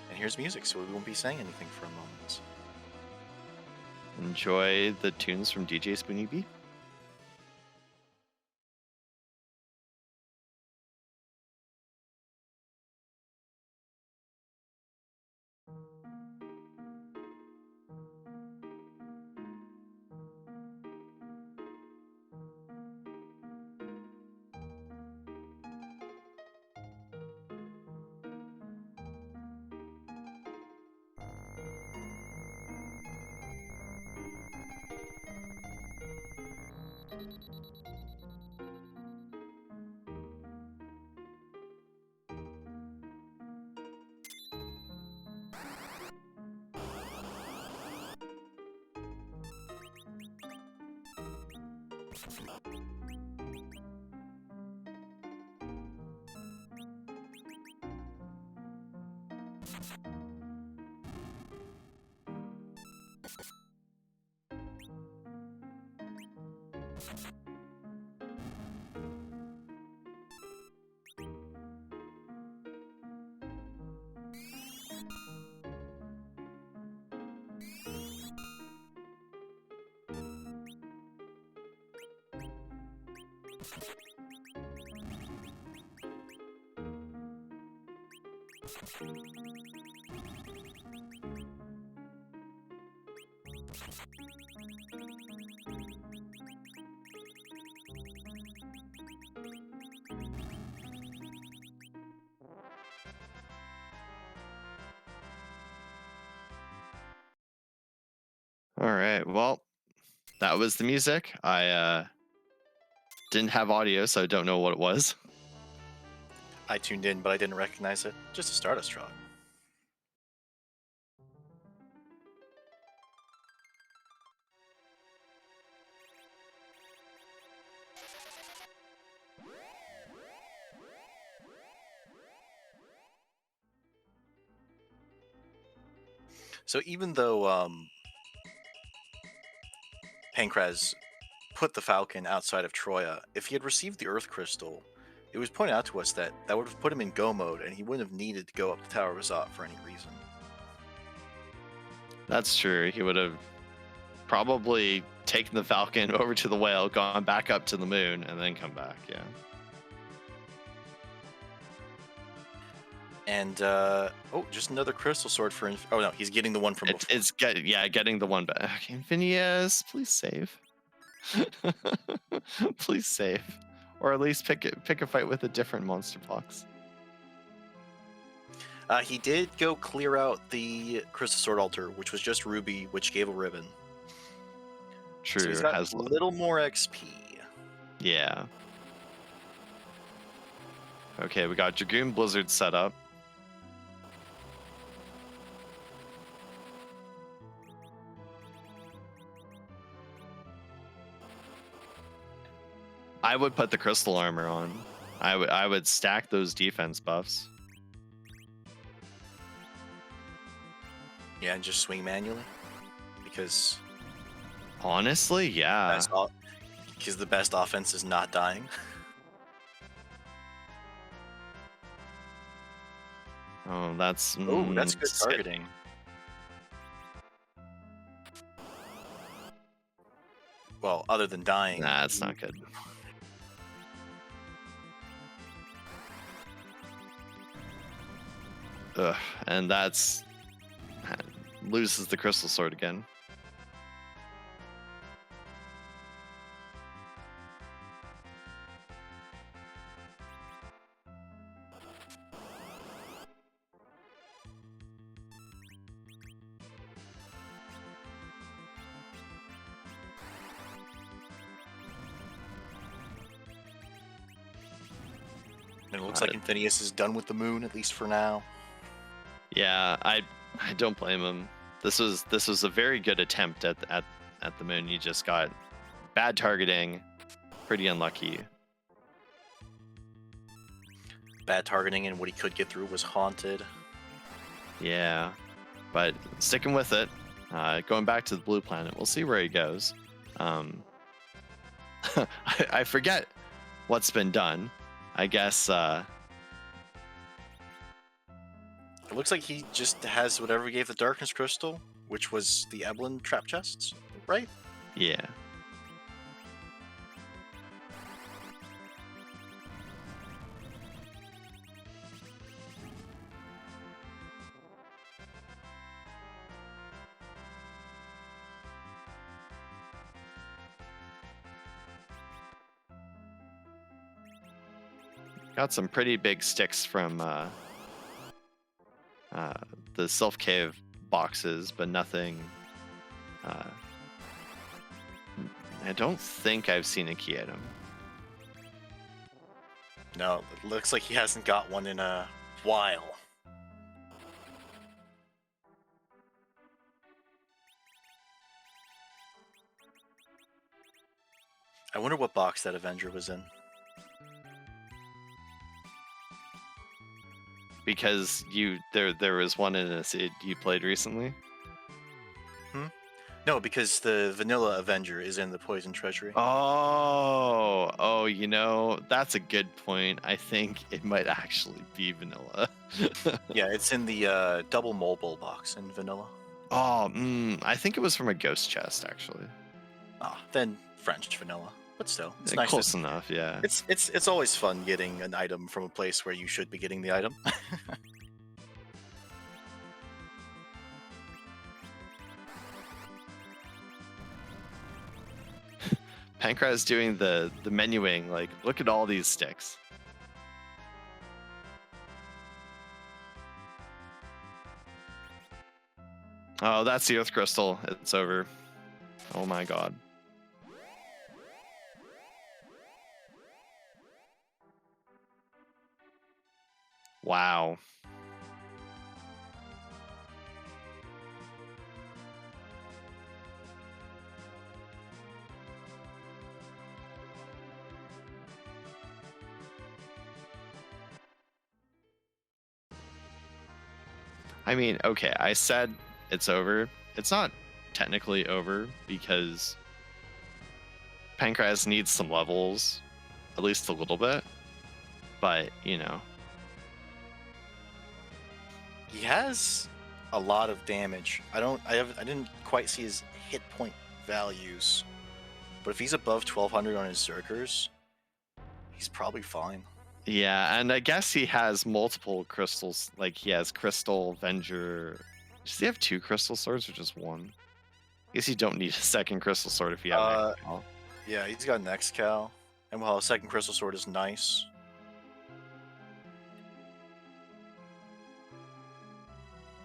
Speaker 2: And here's music, so we won't be saying anything for a moment.
Speaker 1: Enjoy the tunes from DJ Spoonie B. All right. Well, that was the music. I didn't have audio, so I don't know what it was.
Speaker 2: I tuned in, but I didn't recognize it. Just a Stardust Trot. So even though Pankraz put the Falcon outside of Troya, if he had received the Earth Crystal, it was pointed out to us that that would have put him in go mode, and he wouldn't have needed to go up the Tower of Azat for any reason.
Speaker 1: That's true. He would have probably taken the Falcon over to the whale, gone back up to the moon, and then come back. Yeah.
Speaker 2: And oh, just another crystal sword for. Oh no, he's getting the one from before.
Speaker 1: It's getting the one back. Okay, Infinious, please save. Please save, or at least pick a fight with a different monster box.
Speaker 2: He did go clear out the Crystal Sword Altar, which was just Ruby, which gave a ribbon.
Speaker 1: True,
Speaker 2: So he's got
Speaker 1: has
Speaker 2: a little more XP.
Speaker 1: Yeah. Okay, we got Dragoon Blizzard set up. I would put the crystal armor on. I would stack those defense buffs.
Speaker 2: Yeah, and just swing manually, because
Speaker 1: Honestly, yeah.
Speaker 2: because the best offense is not dying.
Speaker 1: Oh, that's
Speaker 2: That's good targeting. Well, other than dying.
Speaker 1: Nah, that's not good. Ugh, and that's loses the crystal sword again.
Speaker 2: And it looks like Infinious is done with the moon, at least for now.
Speaker 1: Yeah, I don't blame him. This was a very good attempt at the moon. You just got bad targeting, pretty unlucky.
Speaker 2: Bad targeting, and what he could get through was haunted.
Speaker 1: Yeah, but sticking with it, going back to the blue planet, we'll see where he goes. I forget what's been done. I guess
Speaker 2: It looks like he just has whatever we gave the Darkness Crystal, which was the Eblin trap chests, right?
Speaker 1: yeah. Got some pretty big sticks from the Self Cave boxes, but nothing. I don't think I've seen a key item.
Speaker 2: No, it looks like he hasn't got one in a while. I wonder what box that Avenger was in.
Speaker 1: Because there was one in a seed you played recently.
Speaker 2: No, because the vanilla Avenger is in the Poison Treasury.
Speaker 1: Oh, you know, that's a good point. I think it might actually be vanilla.
Speaker 2: Yeah, it's in the double mobile box in vanilla.
Speaker 1: Oh, I think it was from a ghost chest actually.
Speaker 2: Ah, then French vanilla, but still, it's nice.
Speaker 1: Close enough, yeah.
Speaker 2: It's always fun getting an item from a place where you should be getting the item.
Speaker 1: Pankraz doing the menuing, like, look at all these sticks. Oh, that's the Earth Crystal. It's over. Oh my god. Wow. I mean, okay, I said it's over. It's not technically over because Pankraz needs some levels, at least a little bit. But, you know.
Speaker 2: He has a lot of damage. I didn't quite see his hit point values, but if he's above 1200 on his Zerkers, he's probably fine.
Speaker 1: Yeah, and I guess he has multiple crystals. Like, he has Crystal, Avenger. Does he have 2 crystal swords or just 1? I guess you don't need a second crystal sword if you have an XL.
Speaker 2: Yeah, he's got an X-Cal, and while a second crystal sword is nice,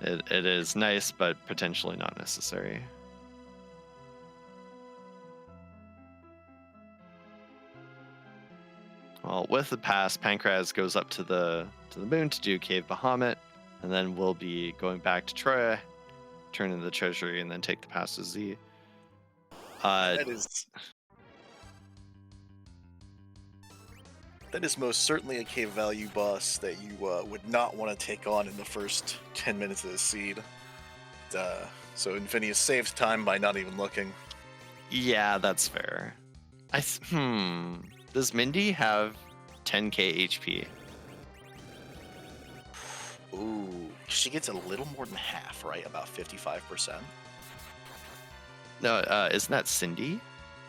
Speaker 1: It is nice, but potentially not necessary. Well, with the pass, Pankraz goes up to the moon to do Cave Bahamut, and then we'll be going back to Troya, turn in the treasury, and then take the pass to Z.
Speaker 2: that is most certainly a cave value boss that you would not want to take on in the first 10 minutes of the seed. So Infinious saved time by not even looking.
Speaker 1: Yeah, that's fair. Does Mindy have 10k HP?
Speaker 2: Ooh, she gets a little more than half, right? About 55%.
Speaker 1: No, isn't that Cindy?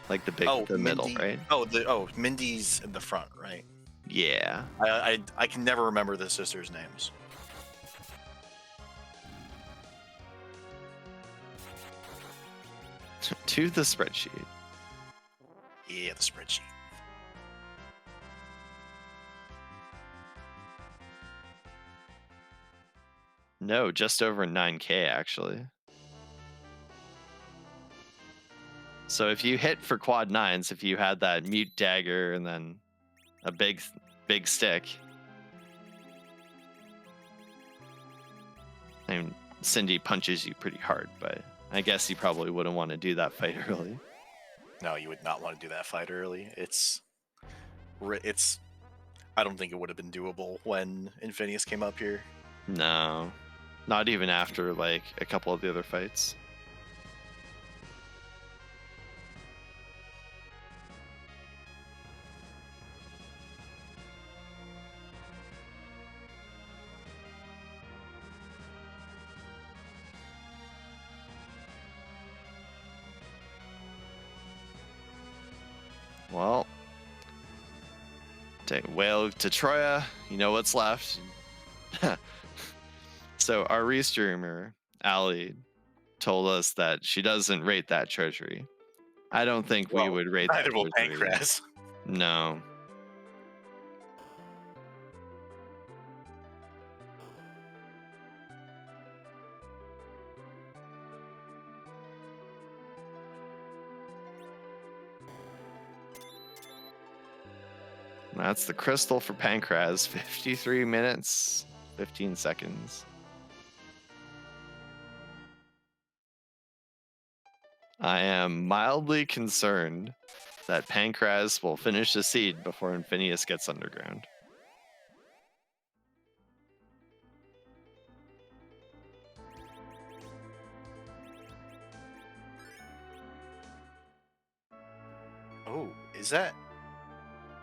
Speaker 1: Like the middle,
Speaker 2: Mindy,
Speaker 1: right?
Speaker 2: Mindy's in the front, right?
Speaker 1: Yeah.
Speaker 2: I can never remember the sisters' names.
Speaker 1: To the spreadsheet.
Speaker 2: Yeah, the spreadsheet.
Speaker 1: No, just over 9k actually. So if you hit for quad 9s, if you had that mute dagger and then a big stick, I mean, Cindy punches you pretty hard, but I guess you probably wouldn't want to do that fight early.
Speaker 2: No, you would not want to do that fight early. It's. I don't think it would have been doable when Infinious came up here.
Speaker 1: No, not even after like a couple of the other fights. Well, take Whale to Troya. You know what's left. So our restreamer, Allie, told us that she doesn't rate that treasury. I don't think we would rate that
Speaker 2: Neither will
Speaker 1: treasury.
Speaker 2: Pankraz.
Speaker 1: No. That's the crystal for Pankraz. 53 minutes, 15 seconds. I am mildly concerned that Pankraz will finish the seed before Infinious gets underground.
Speaker 2: Oh, is that...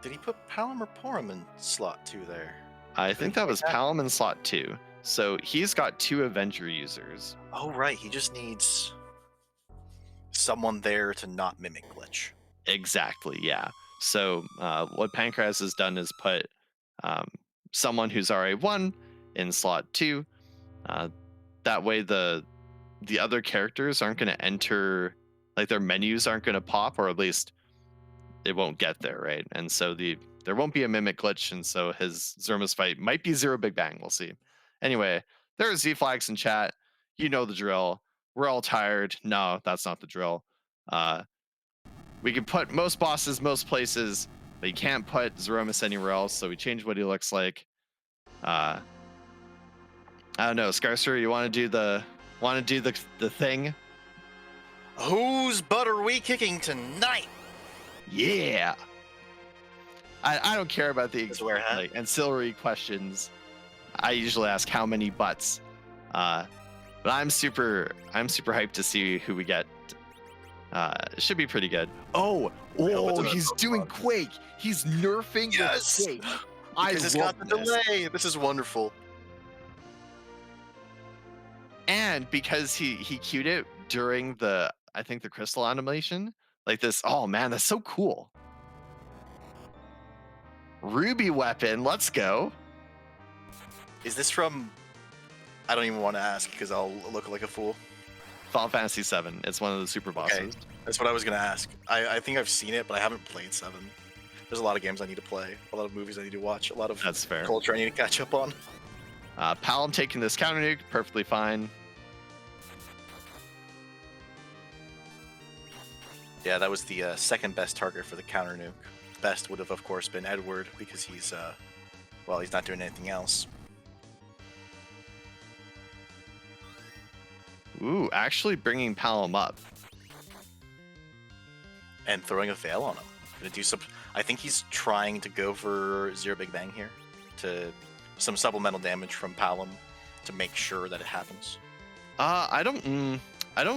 Speaker 2: Did he put Palom or Porum in slot 2 there?
Speaker 1: I think that was Palom in slot 2. So he's got 2 Avenger users.
Speaker 2: Oh, right. He just needs someone there to not mimic glitch.
Speaker 1: Exactly, yeah. So what Pankraz has done is put someone who's RA1 in slot 2. That way the other characters aren't going to enter, like their menus aren't going to pop, or at least it won't get there, right? And so there won't be a mimic glitch, and so his Zerma's fight might be 0 Big Bang. We'll see. Anyway, there are Z flags in chat. You know the drill. We're all tired. No, that's not the drill. We can put most bosses most places, but you can't put Zeromus anywhere else, so we changed what he looks like. I don't know, Scarcer, you want to do the thing?
Speaker 2: Whose butt are we kicking tonight?
Speaker 1: Yeah. I don't care about the
Speaker 2: Wear hat.
Speaker 1: like ancillary questions. I usually ask how many butts. But I'm super hyped to see who we get. It should be pretty good. Oh, he's doing Quake. He's nerfing
Speaker 2: Yes!
Speaker 1: the Quake.
Speaker 2: Because it's got the delay. This is wonderful.
Speaker 1: And because he queued it during the, I think, the crystal animation, like this. Oh man, that's so cool. Ruby weapon, let's go.
Speaker 2: Is this from... I don't even want to ask because I'll look like a fool.
Speaker 1: Final Fantasy VII. It's one of the super bosses.
Speaker 2: Okay. That's what I was going to ask. I think I've seen it, but I haven't played 7. There's a lot of games I need to play, a lot of movies I need to watch, a lot of
Speaker 1: That's fair.
Speaker 2: culture I need to catch up on.
Speaker 1: Palom taking this counter nuke, perfectly fine.
Speaker 2: Yeah, that was the second best target for the counter nuke. Best would have, of course, been Edward because he's, well, he's not doing anything else.
Speaker 1: Ooh, actually bringing Palom up.
Speaker 2: And throwing a veil on him. Gonna do some... I think he's trying to go for 0 Big Bang here. To some supplemental damage from Palom to make sure that it happens.
Speaker 1: I don't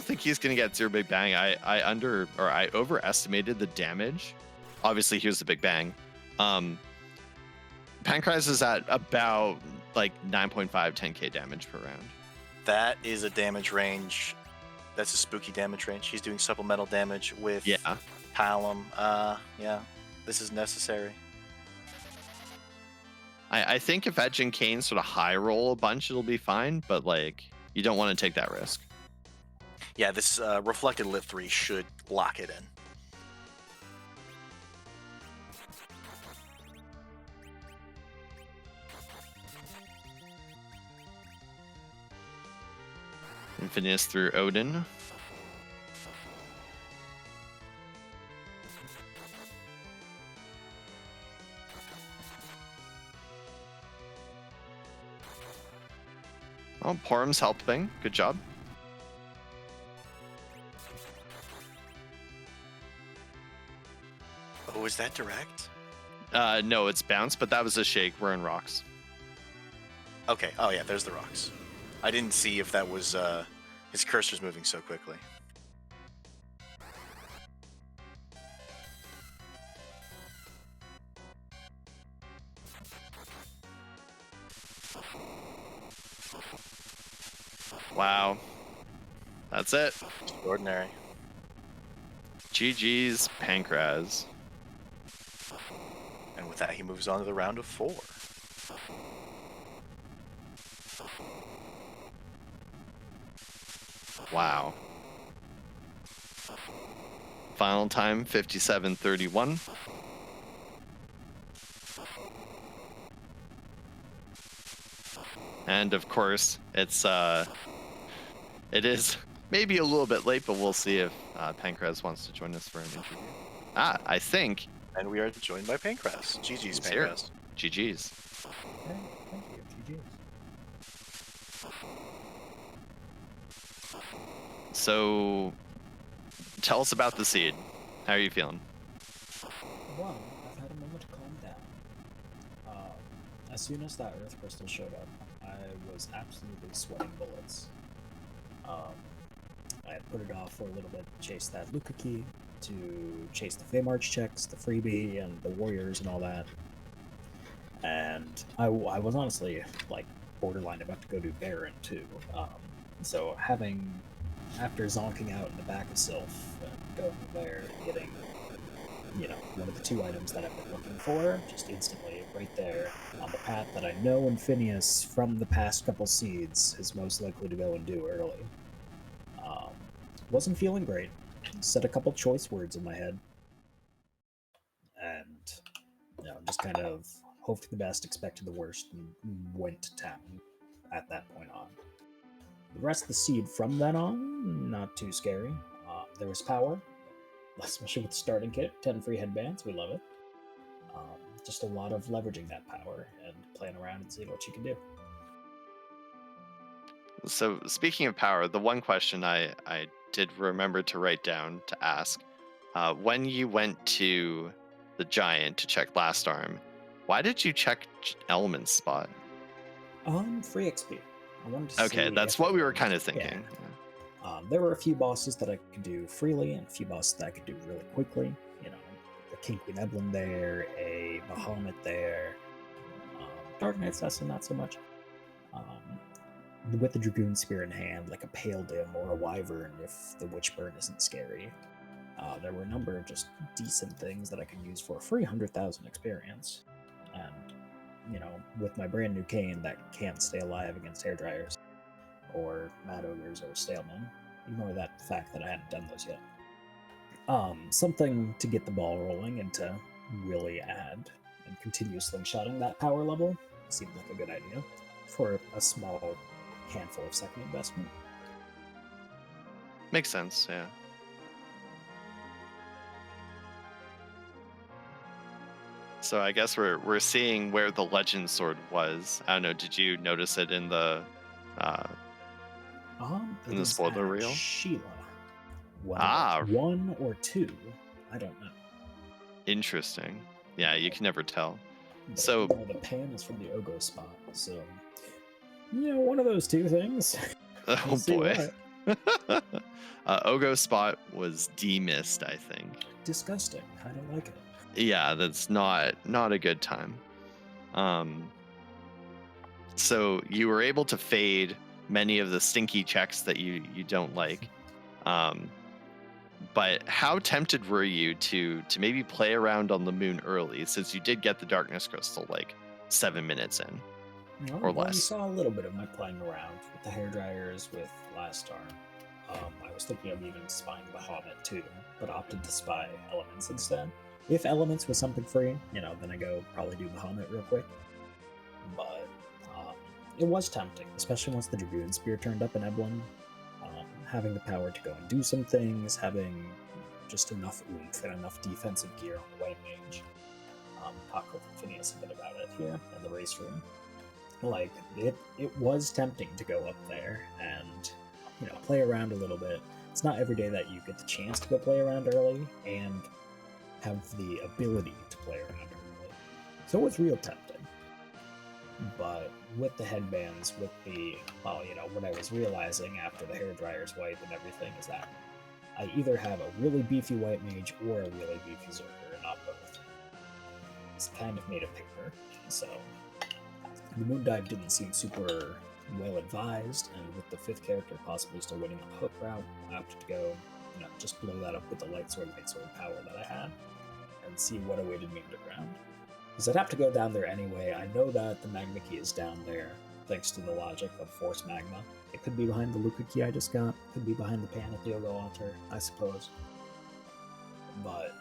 Speaker 1: think he's gonna get 0 Big Bang. I overestimated the damage. Obviously, here's the Big Bang. Pankraz is at about like 9.5, 10k damage per round.
Speaker 2: That is a damage range. That's a spooky damage range. He's doing supplemental damage with Palom. Yeah, this is necessary.
Speaker 1: I think if Edge and Kane sort of high roll a bunch, it'll be fine. But like, you don't want to take that risk.
Speaker 2: Yeah, this Reflected Lit 3 should lock it in.
Speaker 1: Infinious through Odin. Oh, Porum's helping. Good job.
Speaker 2: Oh, is that direct?
Speaker 1: No, it's bounce, but that was a shake. We're in rocks.
Speaker 2: Okay. Oh, yeah, there's the rocks. I didn't see if that was... his cursor's moving so quickly.
Speaker 1: Wow. That's it.
Speaker 2: Extraordinary.
Speaker 1: GG's Pankraz.
Speaker 2: And with that, he moves on to the round of 4.
Speaker 1: Wow. Final time 57:31. And of course, it is maybe a little bit late, but we'll see if Pankraz wants to join us for an interview. I think.
Speaker 2: And we are joined by Pankraz. GG's,
Speaker 1: He's here.
Speaker 2: Pankraz.
Speaker 1: GG's.
Speaker 3: Okay, thank you. GG's.
Speaker 1: So, tell us about the seed. How are you feeling?
Speaker 3: Well, I've had a moment to calm down. As soon as that Earth Crystal showed up, I was absolutely sweating bullets. I had put it off for a little bit to chase that Luca key, to chase the Fey March checks, the freebie, and the warriors and all that. And I was honestly, like, borderline about to go do Baron, too. So after zonking out in the back of Sylph, and going there and getting, one of the 2 items that I've been looking for, just instantly, right there, on the path that I know Infinious, from the past couple seeds, is most likely to go and do early. Wasn't feeling great. Said a couple choice words in my head. And, just kind of hoped for the best, expected the worst, and went to town at that point on. The rest of the seed from then on, not too scary. There was power, especially with the starting kit, 10 free headbands, we love it. Just a lot of leveraging that power and playing around and seeing what you can do.
Speaker 1: So speaking of power, the one question I did remember to write down to ask, when you went to the giant to check last arm, why did you check Element's spot?
Speaker 3: Free XP. I wanted to
Speaker 1: Okay,
Speaker 3: see
Speaker 1: that's
Speaker 3: if
Speaker 1: what
Speaker 3: it
Speaker 1: we were
Speaker 3: was-
Speaker 1: kind of thinking.
Speaker 3: Yeah. There were a few bosses that I could do freely and a few bosses that I could do really quickly. The King Queen Eblin there, a Bahamut there, Dark Knight's Lesson not so much. With the Dragoon Spear in hand, like a Pale Dim or a Wyvern if the Witchburn isn't scary. There were a number of just decent things that I could use for a free 100,000 experience. And, with my brand new cane that can't stay alive against hairdryers or mad ogres or stalemen, ignore that fact that I hadn't done those yet. Something to get the ball rolling and to really add and continue slingshotting that power level seemed like a good idea for a small handful of second investment.
Speaker 1: Makes sense, yeah. So I guess we're seeing where the legend sword was. I don't know, did you notice it in the
Speaker 3: It
Speaker 1: in the
Speaker 3: is
Speaker 1: spoiler
Speaker 3: at
Speaker 1: reel?
Speaker 3: Sheila. Whether
Speaker 1: Ah.
Speaker 3: it's 1 or 2, I don't know.
Speaker 1: Interesting. Yeah, you can never tell.
Speaker 3: But
Speaker 1: So
Speaker 3: the pan is from the Ogo spot, so one of those 2 things.
Speaker 1: oh
Speaker 3: We'll see
Speaker 1: boy.
Speaker 3: what.
Speaker 1: Ogo spot was demissed, I think.
Speaker 3: Disgusting. I don't like it.
Speaker 1: Yeah, that's not a good time. So you were able to fade many of the stinky checks that you don't like. But how tempted were you to maybe play around on the moon early, since you did get the darkness crystal like 7 minutes in? Or
Speaker 3: Well,
Speaker 1: less.
Speaker 3: you saw a little bit of my playing around with the hairdryers, with Last Arm. I was thinking of even spying the Hobbit too, but opted to spy Elements instead. If Elements was something free, then I go probably do Bahamut real quick. But it was tempting, especially once the Dragoon Spear turned up in Eblin. Having the power to go and do some things, having just enough oomph and enough defensive gear on the White Mage. Talk with Infinious a bit about it here in the race room. Like, it was tempting to go up there and, play around a little bit. It's not every day that you get the chance to go play around early and have the ability to play around early. So it's real tempting. But with the headbands, with the, what I was realizing after the hairdryer's wipe and everything is that I either have a really beefy White Mage or a really beefy Zerker, and not both. It's kind of made a paper, so the moon dive didn't seem super well advised, and with the 5th character possibly still winning the hook route, I opted to go, just blow that up with the light sword power that I had, and see what awaited me underground. Because I'd have to go down there anyway. I know that the magma key is down there, thanks to the logic of Force Magma. It could be behind the Luca key I just got, could be behind the pan at the Ogo altar, I suppose. But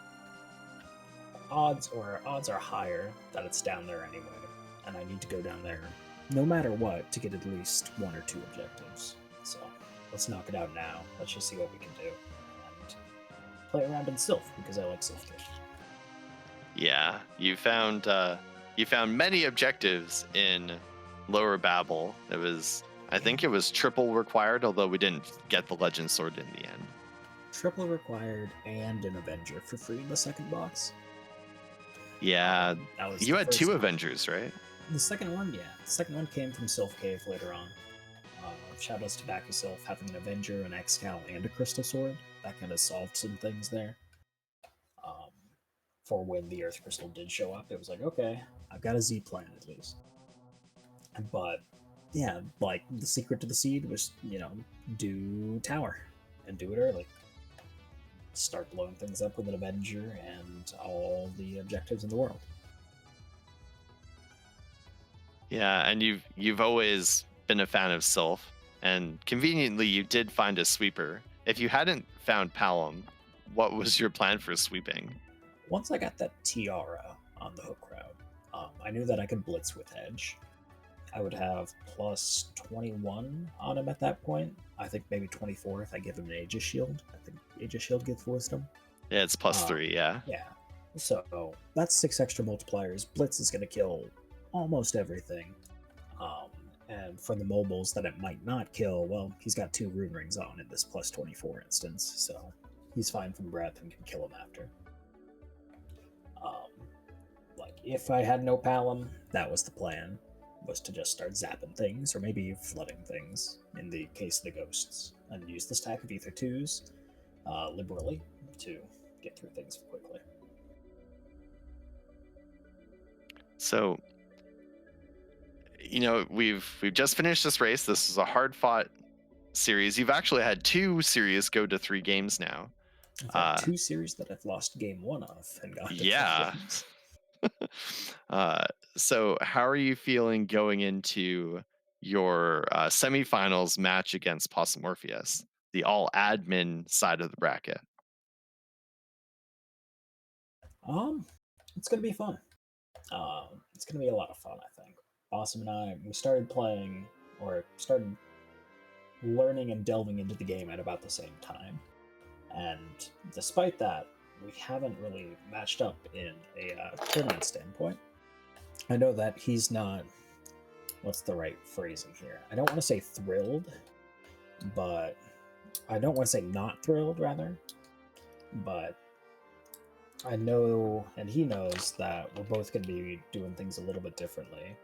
Speaker 3: odds are higher that it's down there anyway, and I need to go down there no matter what to get at least 1 or 2 objectives. So let's knock it out now. Let's just see what we can do. And play around in Sylph, because I like Sylph too.
Speaker 1: Yeah, you found many objectives in Lower Babel. I think it was triple required, although we didn't get the Legend Sword in the end.
Speaker 3: Triple required and an Avenger for free in the second box.
Speaker 1: Yeah,
Speaker 3: That was
Speaker 1: you
Speaker 3: the
Speaker 1: had
Speaker 3: first
Speaker 1: two
Speaker 3: one.
Speaker 1: Avengers, right?
Speaker 3: The second one, yeah. The second one came from Sylph Cave later on. Shout outs to Baku Sylph having an Avenger, an X-Cal, and a Crystal Sword. That kind of solved some things there. For when the Earth Crystal did show up, it was like, okay, I've got a Z plan at least. But yeah, like the secret to the seed was, do tower and do it early. Start blowing things up with an Avenger and all the objectives in the world.
Speaker 1: Yeah, and you've always been a fan of Sylph, and conveniently you did find a sweeper. If you hadn't found Palom, what was your plan for sweeping?
Speaker 3: Once I got that tiara on the hook crowd, I knew that I could blitz with Edge. I would have plus 21 on him at that point. I think maybe 24 if I give him an Aegis Shield. I think Aegis Shield gives wisdom.
Speaker 1: Yeah, it's +3, yeah.
Speaker 3: Yeah. So that's 6 extra multipliers. Blitz is going to kill almost everything. And for the mobiles that it might not kill, well, he's got 2 rune rings on in this plus 24 instance, so he's fine from breath and can kill him after. Like, if I had no Palom, that was the plan, was to just start zapping things, or maybe flooding things, in the case of the ghosts, and use the stack of Ether 2s liberally to get through things quickly.
Speaker 1: So, we've just finished this race. This is a hard-fought series. You've actually had 2 series go to 3 games now.
Speaker 3: I've had 2 series that I've lost game 1 of and got to 3
Speaker 1: Yeah.
Speaker 3: games.
Speaker 1: So how are you feeling going into your semifinals match against Possum Morpheus, the all admin side of the bracket?
Speaker 3: It's gonna be fun. It's gonna be a lot of fun, I think. Possum and I, we started playing, or started learning and delving into the game at about the same time. And despite that, we haven't really matched up in a tournament standpoint. I know that he's not, what's the right phrasing here? I don't want to say thrilled, but I don't want to say not thrilled, rather. But I know, and he knows, that we're both going to be doing things a little bit differently,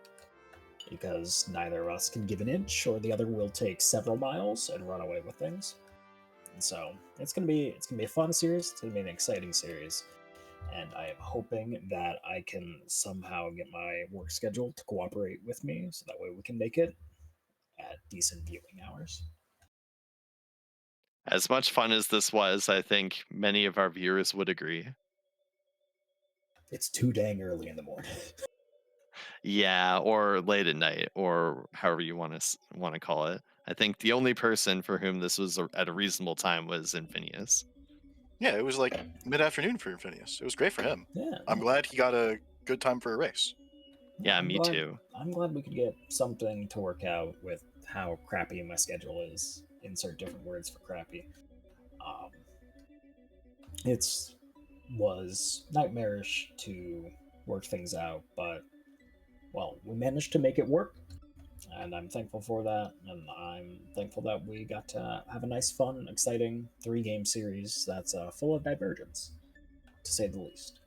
Speaker 3: because neither of us can give an inch, or the other will take several miles and run away with things. And so it's gonna be a fun series. It's gonna be an exciting series, and I am hoping that I can somehow get my work schedule to cooperate with me, so that way we can make it at decent viewing hours.
Speaker 1: As much fun as this was, I think many of our viewers would agree.
Speaker 3: It's too dang early in the morning.
Speaker 1: Yeah, or late at night, or however you want to call it. I think the only person for whom this was at a reasonable time was Infinious.
Speaker 2: Yeah, it was like mid-afternoon for Infinious. It was great for him.
Speaker 3: Yeah,
Speaker 2: I'm glad he got a good time for a race.
Speaker 1: Yeah, me too.
Speaker 3: I'm glad we could get something to work out with how crappy my schedule is. Insert different words for crappy. Was nightmarish to work things out, but well, we managed to make it work, and I'm thankful for that. And I'm thankful that we got to have a nice, fun, exciting 3-game series that's full of divergence, to say the least.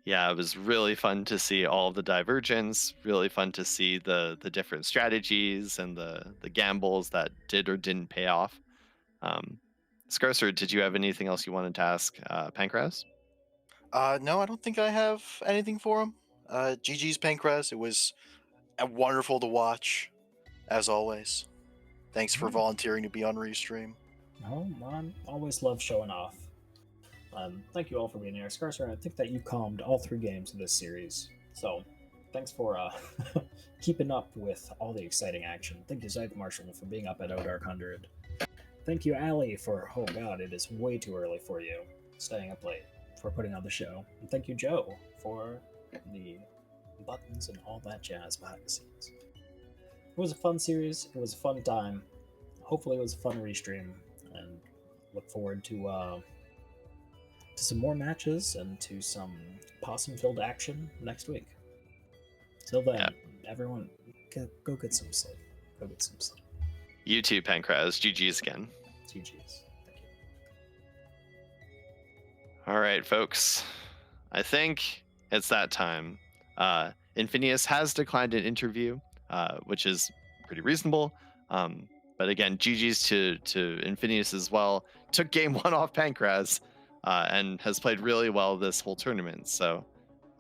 Speaker 1: Yeah, it was really fun to see all the divergence, really fun to see the different strategies and the gambles that did or didn't pay off. Scarcer, did you have anything else you wanted to ask Pankraz?
Speaker 2: No, I don't think I have anything for him. GG's Pankraz. It was wonderful to watch, as always. Thanks for volunteering to be on Restream.
Speaker 3: No, I always love showing off. Thank you all for being here. Scarcer, I think that you calmed all 3 games of this series. So, thanks for keeping up with all the exciting action. Thank you, Zyke Marshall, for being up at Dark 100. Thank you, Allie, for, oh god, it is way too early for you, staying up late, for putting on the show. And thank you, Joe, for the buttons and all that jazz behind the scenes. It was a fun series. It was a fun time. Hopefully it was a fun restream, and look forward to some more matches and to some possum-filled action next week. Till then, everyone, go get some sleep. Go get some sleep.
Speaker 1: You too, Pankraz. GG's again.
Speaker 3: GG's. Thank you.
Speaker 1: All right, folks. I think it's that time. Infinious has declined an interview, which is pretty reasonable. But again, GG's to Infinious as well. Took game 1 off Pankraz, and has played really well this whole tournament. So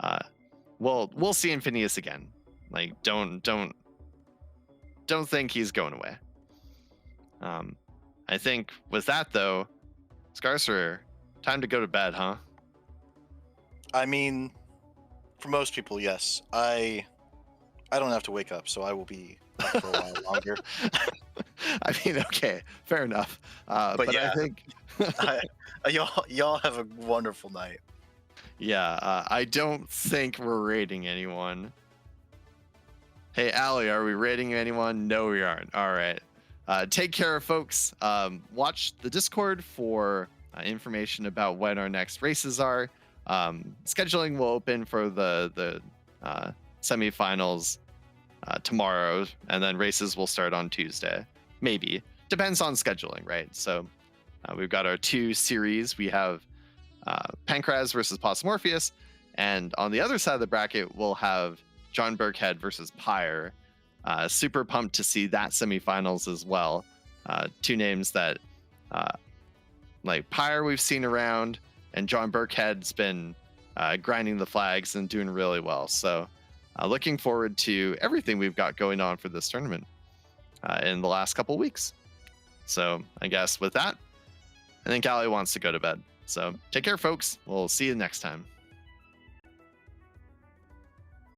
Speaker 1: uh, we'll see Infinious again. Like don't think he's going away. I think with that though, Scarcer, time to go to bed, huh?
Speaker 2: I mean, for most people, yes. I don't have to wake up, so I will be up for a while longer.
Speaker 1: I mean, okay, fair enough. But
Speaker 2: yeah.
Speaker 1: I think,
Speaker 2: y'all have a wonderful night.
Speaker 1: yeah, I don't think we're rating anyone. Hey, Allie, are we rating anyone? No, we aren't. All right. Take care, folks. Watch the Discord for information about when our next races are. Scheduling will open for the semifinals tomorrow, and then races will start on Tuesday. Maybe. Depends on scheduling, right? So we've got our 2 series. We have Pankraz versus Posmorpheus, and on the other side of the bracket, we'll have John Burkhead versus Pyre. Super pumped to see that semifinals as well. 2 names that like Pyre we've seen around, and John Burkhead's been grinding the flags and doing really well. So looking forward to everything we've got going on for this tournament in the last couple weeks. So I guess with that, I think Allie wants to go to bed. So take care, folks. We'll see you next time.